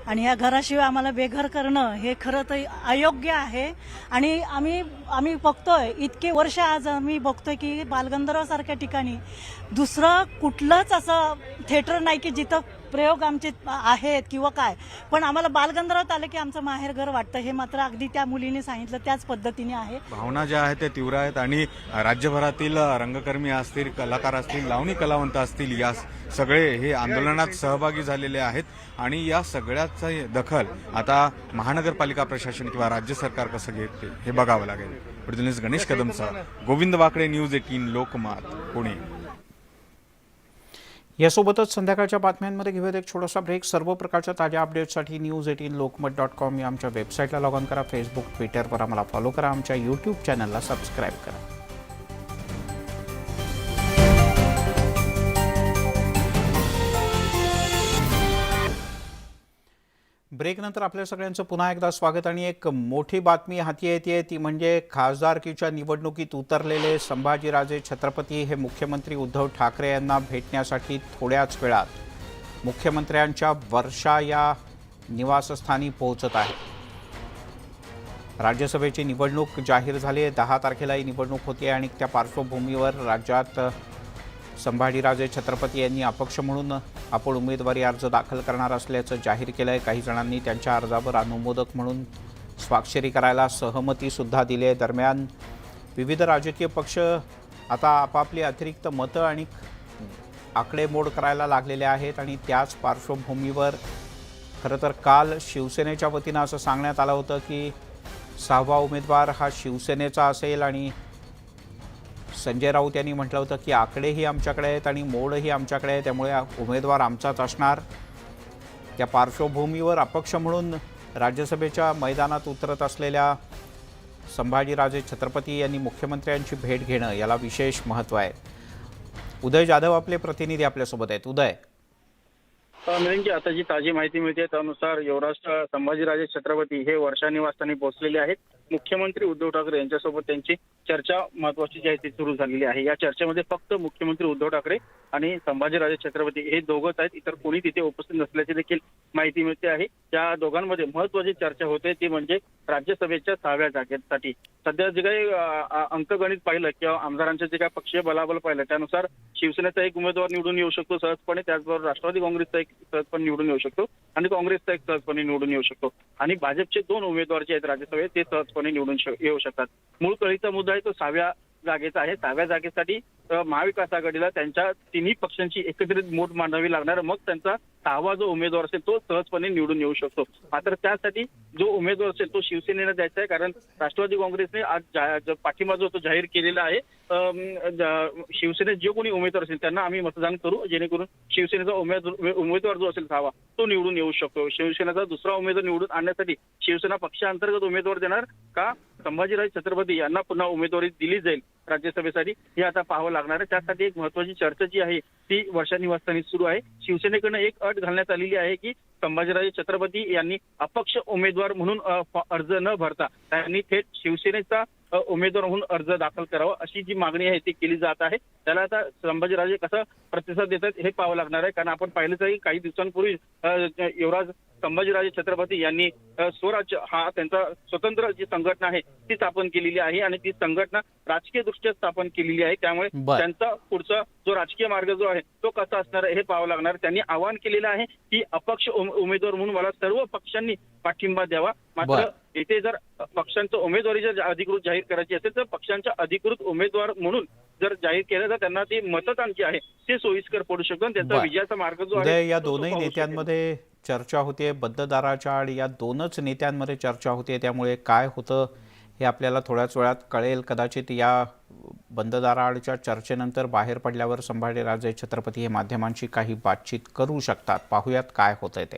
आणि ह्या घराशिवाय आम्हाला बेघर करणं हे खरं तर अयोग्य आहे. आणि आम्ही बघतोय इतके वर्ष, आज आम्ही बघतोय की बालगंधर्वासारख्या ठिकाणी दुसरं कुठलंच असं थिएटर नाही की जिथं प्रयोग आमचे आहेत किंवा काय, पण आम्हाला बालगंधर्वात आलं की आमचं माहेरघर वाटतं. हे मात्र अगदी त्या मुलीने सांगितलं त्याच पद्धतीने आहे. भावना ज्या आहेत त्या तीव्र आहेत आणि राज्यभरातील रंगकर्मी असतील, कलाकार असतील, लावणी कलावंत असतील, या सगळे हे आंदोलनात सहभागी झालेले आहेत. आणि या सगळ्याचा दखल आता महानगरपालिका प्रशासन किंवा राज्य सरकार कसं घेते हे बघावं लागेल. प्रतिनिधी गणेश कदमसह गोविंद वाकडे, न्यूज 18 लोकमत, पुणे. यासोबतच संध्याकाळच्या बातम्यांमध्ये घेऊयात एक छोटासा ब्रेक. सर्व प्रकारच्या ताज्या अपडेट्ससाठी news18lokmat.com या आमच्या वेबसाईटला लॉग ऑन करा. फेसबुक, ट्विटरवर आम्हाला फॉलो करा. आमच्या यूट्यूब चॅनलला सबस्क्राईब करा. ब्रेकनंतर आपल्या सगळ्यांचं पुन्हा एकदा स्वागत. आणि एक मोठी बातमी हाती येते, ती म्हणजे खासदारकीच्या निवडणुकीत उतरलेले संभाजीराजे छत्रपती हे मुख्यमंत्री उद्धव ठाकरे यांना भेटण्यासाठी थोड्याच वेळात मुख्यमंत्र्यांच्या वर्षा या निवासस्थानी पोहोचत आहे. राज्यसभेची निवडणूक जाहीर झाली आहे. 10 तारखेला ही निवडणूक होती आणि त्या पार्श्वभूमीवर राज्यात संभाजीराजे छत्रपती यांनी अपक्ष म्हणून आपण उमेदवारी अर्ज दाखल करणार असल्याचं जाहीर केलं आहे. काही जणांनी त्यांच्या अर्जावर अनुमोदक म्हणून स्वाक्षरी करायला सहमतीसुद्धा दिली आहे. दरम्यान विविध राजकीय पक्ष आता आपापली अतिरिक्त मतं आणि आकडेमोड करायला लागलेले आहेत. आणि त्याच पार्श्वभूमीवर खरं तर काल शिवसेनेच्या वतीनं असं सांगण्यात आलं होतं की 6वा उमेदवार हा शिवसेनेचा असेल, आणि संजय राऊत यांनी म्हटलं होतं की आकडेही आमच्याकडे आहेत आणि मोडही आमच्याकडे आहे, त्यामुळे उमेदवार आमचाच असणार. त्या पार्श्वभूमीवर अपक्ष म्हणून राज्यसभेच्या मैदानात उतरत असलेल्या संभाजीराजे छत्रपती यांनी मुख्यमंत्र्यांची भेट घेणं याला विशेष महत्त्व आहे. उदय जाधव आपले प्रतिनिधी आपल्यासोबत आहेत. उदय, मिलिंदजी, आता जी ताजी माहिती मिळते त्यानुसार युवराज संभाजीराजे छत्रपती हे वर्षा निवासस्थानी पोहोचलेले आहेत. मुख्यमंत्री उद्धव ठाकरे यांच्यासोबत त्यांची चर्चा महत्वाची जी आहे ती सुरू झालेली आहे. या चर्चेमध्ये फक्त मुख्यमंत्री उद्धव ठाकरे आणि संभाजीराजे छत्रपती हे दोघंच आहेत, इतर कोणी तिथे उपस्थित नसल्याची देखील माहिती मिळते आहे. त्या दोघांमध्ये महत्वाची चर्चा होते ती म्हणजे राज्यसभेच्या 6व्या जागेसाठी. सध्या जे काही अंकगणित पाहिलं किंवा आमदारांचे जे काही पक्षीय बलाबल पाहिलं त्यानुसार शिवसेनेचा एक उमेदवार निवडून येऊ शकतो सहजपणे, त्याचबरोबर राष्ट्रवादी काँग्रेसचा एक सहजपणे निवडून येऊ शकतो आणि काँग्रेसचा एक सहजपणे निवडून येऊ शकतो, आणि भाजपचे 2 उमेदवार जे आहेत राज्यसभेत ते सहजपणे निवडून येऊ शकतात. मूळ कळीचा मुद्दा आहे तो 6व्या जागेचा आहे. 6व्या जागेसाठी महाविकास आघाडीला त्यांच्या तिन्ही पक्षांची एकत्रित मोठ मांडावी लागणार, मग त्यांचा 6वा जो उमेदवार असेल तो सहजपणे निवडून येऊ शकतो. मात्र त्यासाठी जो उमेदवार असेल तो शिवसेनेला द्यायचा आहे, कारण राष्ट्रवादी काँग्रेसने आज पाठिंबा जो तो जाहीर केलेला आहे. शिवसेनेत जे कोणी उमेदवार असेल त्यांना आम्ही मतदान करू, जेणेकरून शिवसेनेचा उमेदवार जो असेल 6वा तो निवडून येऊ शकतो. शिवसेनेचा दुसरा उमेदवार निवडून आणण्यासाठी शिवसेना पक्षांतर्गत उमेदवार देणार का संभाजीराजे छत्रपती यांना पुन्हा उमेदवारी दिली जाईल राज्यसभेसाठी, हे आता पाहावं लागणार आहे. त्यासाठी एक महत्वाची चर्चा जी आहे ती वर्षा निवासस्थानी सुरू आहे. शिवसेनेकडनं एक अट घालण्यात आलेली आहे की संभाजीराजे छत्रपती यांनी अपक्ष उमेदवार म्हणून अर्ज न भरता त्यांनी थेट शिवसेनेचा उमेदवार म्हणून अर्ज दाखल करावा, अशी जी मागणी आहे ती केली जात आहे. त्याला आता संभाजीराजे कसा प्रतिसाद देतात हे पाहावं लागणार आहे, कारण आपण पाहिलंच आहे काही दिवसांपूर्वी युवराज संभाजीराजे छत्रपती यांनी स्वराज्य हा त्यांचा स्वतंत्र जी संघटना आहे ती स्थापन केलेली आहे, आणि ती संघटना राजकीय दृष्ट्या स्थापन केलेली आहे. त्यामुळे त्यांचा पुढचा जो राजकीय मार्ग जो आहे तो कसा असणार हे पाहावं लागणार. त्यांनी आवाहन केलेलं आहे की अपक्ष उमेदवार म्हणून मला सर्व पक्षांनी पाठिंबा द्यावा. मात्र येथे जर पक्षांचं उमेदवारी जर अधिकृत जाहीर करायची असेल तर पक्षांच्या अधिकृत उमेदवार म्हणून जर जाहीर केलं तर त्यांना ती मतदान जे आहे ते सोयीस्कर पडू शकतं. त्यांचा विजयाचा मार्ग जो आहे या दोनही नेत्यांमध्ये चर्चा होते, बंद दाराच्या आड या दोनच नेत्यांमध्ये चर्चा होते. त्यामुळे काय होतं हे आपल्याला थोड्याच वेळात कळेल. कदाचित या बंद दाराआडच्या चर्चेनंतर बाहेर पडल्यावर संभाजीराजे छत्रपती हे माध्यमांशी काही बातचीत करू शकतात. पाहूयात काय होतंय ते.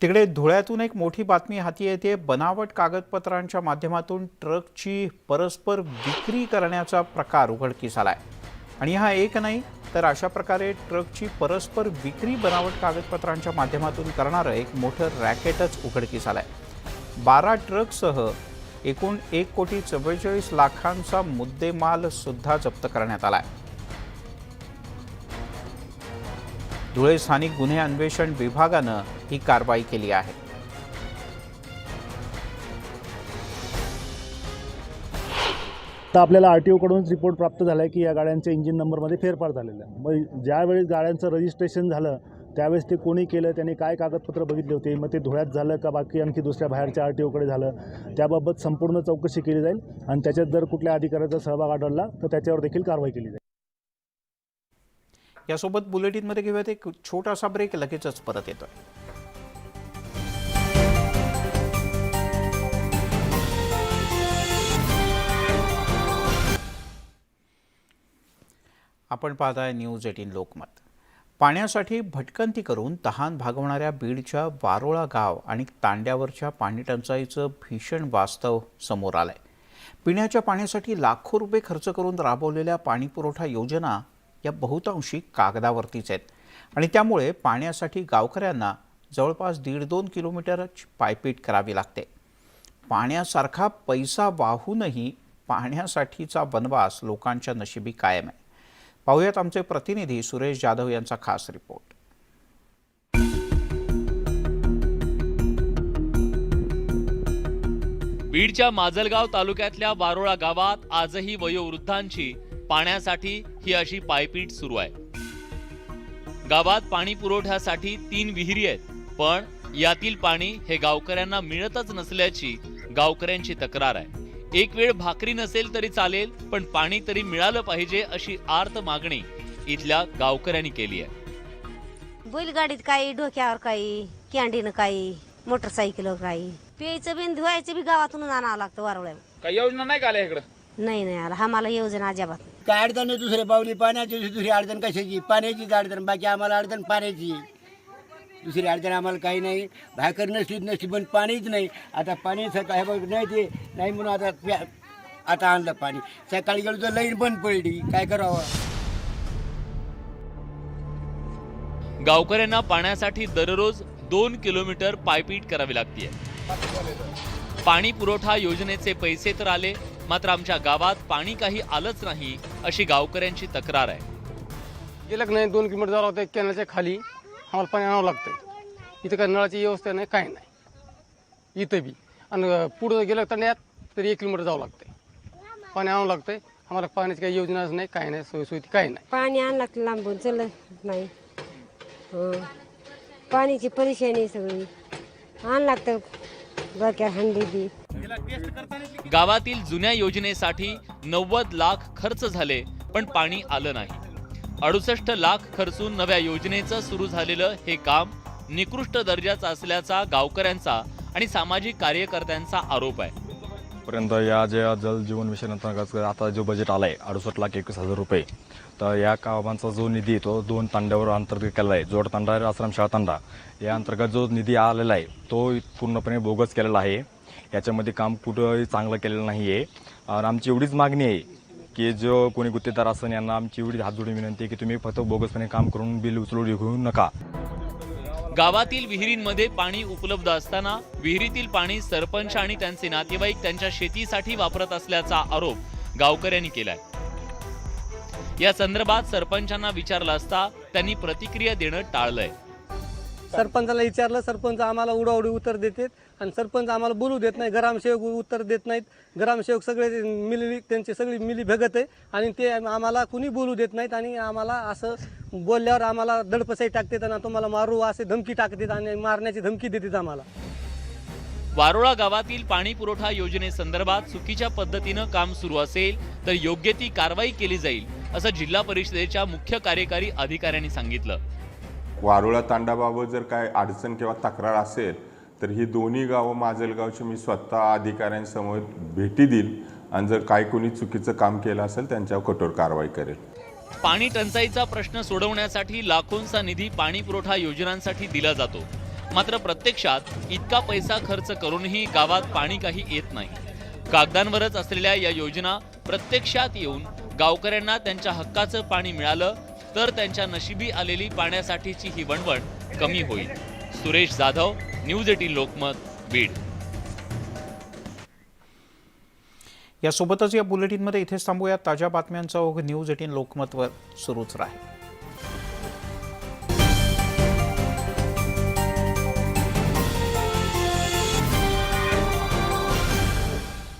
तिकडे धुळ्यातून एक मोठी बातमी हाती येते. बनावट कागदपत्रांच्या माध्यमातून ट्रकची परस्पर विक्री करण्याचा प्रकार उघडकीस आलाय. आणि हा एक नाही तर अशा प्रकारे ट्रकची परस्पर विक्री बनावट कागदपत्रांच्या माध्यमातून करणारं एक मोठं रॅकेटच उघडकीस आलंय. 12 ट्रकसह एकूण 1,44,00,000 मुद्देमाल सुद्धा जप्त करण्यात आलाय. धुळे स्थानिक गुन्हे अन्वेषण विभागानं ही कारवाई केली आहे. आता आपल्याला RTOकडूनच रिपोर्ट प्राप्त झाला आहे की या गाड्यांच्या इंजिन नंबरमध्ये फेरफार झालेला आहे. मग ज्यावेळेस गाड्यांचं रजिस्ट्रेशन झालं त्यावेळेस ते कोणी केलं, त्यांनी काय कागदपत्र बघितले होते, मग ते धुळ्यात झालं का बाकी आणखी दुसऱ्या बाहेरच्या RTOकडे झालं, त्याबाबत संपूर्ण चौकशी केली जाईल आणि त्याच्यात जर कुठल्या अधिकाऱ्याचा सहभाग आढळला तर त्याच्यावर देखील कारवाई केली जाईल. यासोबत बुलेटिनमध्ये घेऊयात एक छोटासा ब्रेक, लगेचच परत येतोय. आपण पाहताय न्यूज 18 लोकमत. पाण्यासाठी भटकंती करून तहान भागवणाऱ्या बीडच्या वारोळा गाव आणि तांड्यावरच्या पाणी टंचाईचं भीषण वास्तव समोर आलंय. पिण्याच्या पाण्यासाठी लाखो रुपये खर्च करून राबवलेल्या पाणीपुरवठा योजना या बहुतांशी कागदावरतीच आहेत आणि त्यामुळे पाण्यासाठी गावकऱ्यांना जवळपास 1.5-2 किलोमीटर पायपीट करावी लागते. पाण्यासारखा पैसा वाहूनही पाण्यासाठीचा वनवास लोकांच्या नशिबी कायम आहे. पाहूयात आमचे प्रतिनिधी सुरेश जाधव यांचा खास रिपोर्ट. बीडच्या माजलगाव तालुक्यातल्या वारोळा गावात आजही वयोवृद्धांची पाण्यासाठी ही अशी पायपीट सुरू आहे. गावात पाणी पुरवठ्यासाठी 3 विहिरी आहेत, पण यातील पाणी हे गावकऱ्यांना मिळतच नसल्याची गावकऱ्यांची तक्रार आहे. एक वेळ भाकरी नसेल तरी चालेल, पण पाणी तरी मिळालं पाहिजे अशी आर्त मागणी इथल्या गावकऱ्यांनी केली आहे. बैलगाडीत काही, डोक्यावर काही, कॅन्डीनं काही, मोटरसायकलवर काही, प्यायचं बी धुवायचं बी गावातून आणावं लागतं वारोळ्यावर. काही योजना नाही का आल्या इकडं? नाही आला आम्हाला योजना अजिबात. काय अडचण दुसरे पावली पाण्याची, दुसरी अडचण कशाची, पाण्याचीच अडचण, बाकी आम्हाला अडचण पाण्याची. दुसरी अडचण आम्हाला काही नाही. भाकर नसली पण पाणीच नाही. आता पाणी सकाळी बघ नाही ते नाही म्हणून आता आणलं पाणी. सकाळी गेलो तर लाईन बंद पडली, काय करावं. गावकऱ्यांना पाण्यासाठी दररोज 2 किलोमीटर पायपीट करावी लागते. पाणी पुरवठा योजनेचे पैसे तर आले, मात्र आमच्या गावात पाणी काही आलंच नाही अशी गावकऱ्यांची तक्रार आहे. गेलं नाही 2 किलोमीटर जावं लागतं. कॅनलच्या खाली आम्हाला पाणी आणावं लागतं. इथं काय नळाची व्यवस्था नाही, काय नाही इथं बी. आणि पुढं गेलं तंड्यात तरी 1 किलोमीटर जावं लागतं, पाणी आणावं लागतंय. आम्हाला पाण्याची काही योजनाच नाही, काय नाही, सोयीसुविधा काही नाही. पाणी आणलं लागतं लांबून, चलत नाही. पाण्याची परेशानी सगळी आण लागतं डोक्यात हंडी बी. गावातील जुन्या योजनेसाठी 90 लाख खर्च झाले, पण पाणी आलं नाही. 68 लाख खर्चून नव्या योजनेचं सुरू झालेलं हे काम निकृष्ट दर्जाचं असल्याचा गावकऱ्यांचा आणि सामाजिक कार्यकर्त्यांचा आरोप आहे. पर्यंत या ज्या जल जीवन मिशन अंतर्गत आता जो बजेट आलाय 68,21,000 रुपये, तर या कामांचा जो निधी तो 2 तांड्यावर अंतर्गत केलेला आहे. जोड तांडा, आश्रमशाळा तांडा या अंतर्गत जो निधी आलेला आहे तो पूर्णपणे बोगस केलेला आहे. याच्यामध्ये काम कुठंही चांगलं केलेलं नाही आहे. आणि आमची एवढीच मागणी आहे की जो कोणी गुत्तेदार असेल यांना आमची एवढी हात जोडून विनंती आहे की तुम्ही फक्त बोगसपणे काम करून बिल उचलून घेऊ नका. गावातील विहिरींमध्ये पाणी उपलब्ध असताना विहिरीतील पाणी सरपंच आणि त्यांचे नातेवाईक त्यांच्या शेतीसाठी वापरत असल्याचा आरोप गावकऱ्यांनी केलाय. या संदर्भात सरपंचांना विचारलं असता त्यांनी प्रतिक्रिया देणं टाळलंय. सरपंचाला विचारलं, सरपंच आम्हाला उडाउडी उत्तर देतात आणि सरपंच आम्हाला बोलू देत नाही, ग्रामसेवक उत्तर देत नाहीत, ग्रामसेवक सगळे त्यांची सगळी मिली भगत आहे आणि ते आम्हाला कुणी बोलू देत नाहीत आणि आम्हाला असं बोलल्यावर आम्हाला दडपसाई टाकतात आणि तुम्हाला मारू असे धमकी टाकतात आणि मारण्याची धमकी देतात आम्हाला. वारोळा गावातील पाणी पुरवठा योजनेसंदर्भात चुकीच्या पद्धतीनं काम सुरू असेल तर योग्य ती कारवाई केली जाईल असं जिल्हा परिषदेच्या मुख्य कार्यकारी अधिकाऱ्यांनी सांगितलं. वारोळा तांडाबाबत जर काय अडचण किंवा तक्रार असेल तर ही दोन्ही गावं माजलगावची मी स्वतः अधिकाऱ्यांसमोर भेटी देईल आणि जर काय कोणी चुकीचं काम केलं असेल त्यांच्यावर कठोर कारवाई करेल. पाणी टंचाईचा प्रश्न सोडवण्यासाठी लाखोंचा निधी पाणी पुरवठा योजनांसाठी दिला जातो. मात्र प्रत्यक्षात इतका पैसा खर्च करूनही गावात पाणी काही येत नाही. कागदांवरच असलेल्या या योजना प्रत्यक्षात येऊन गावकऱ्यांना त्यांच्या हक्काचं पाणी मिळालं तर त्यांच्या नशिबी आलेली पाण्यासाठीची ही वणवण कमी होईल. सुरेश जाधव, न्यूज 18 लोकमत, बीड. यासोबतच या बुलेटिनमध्ये इथेच थांबूया. ताज्या बातम्यांचा ओघ न्यूज 18 लोकमतवर सुरूच राहील.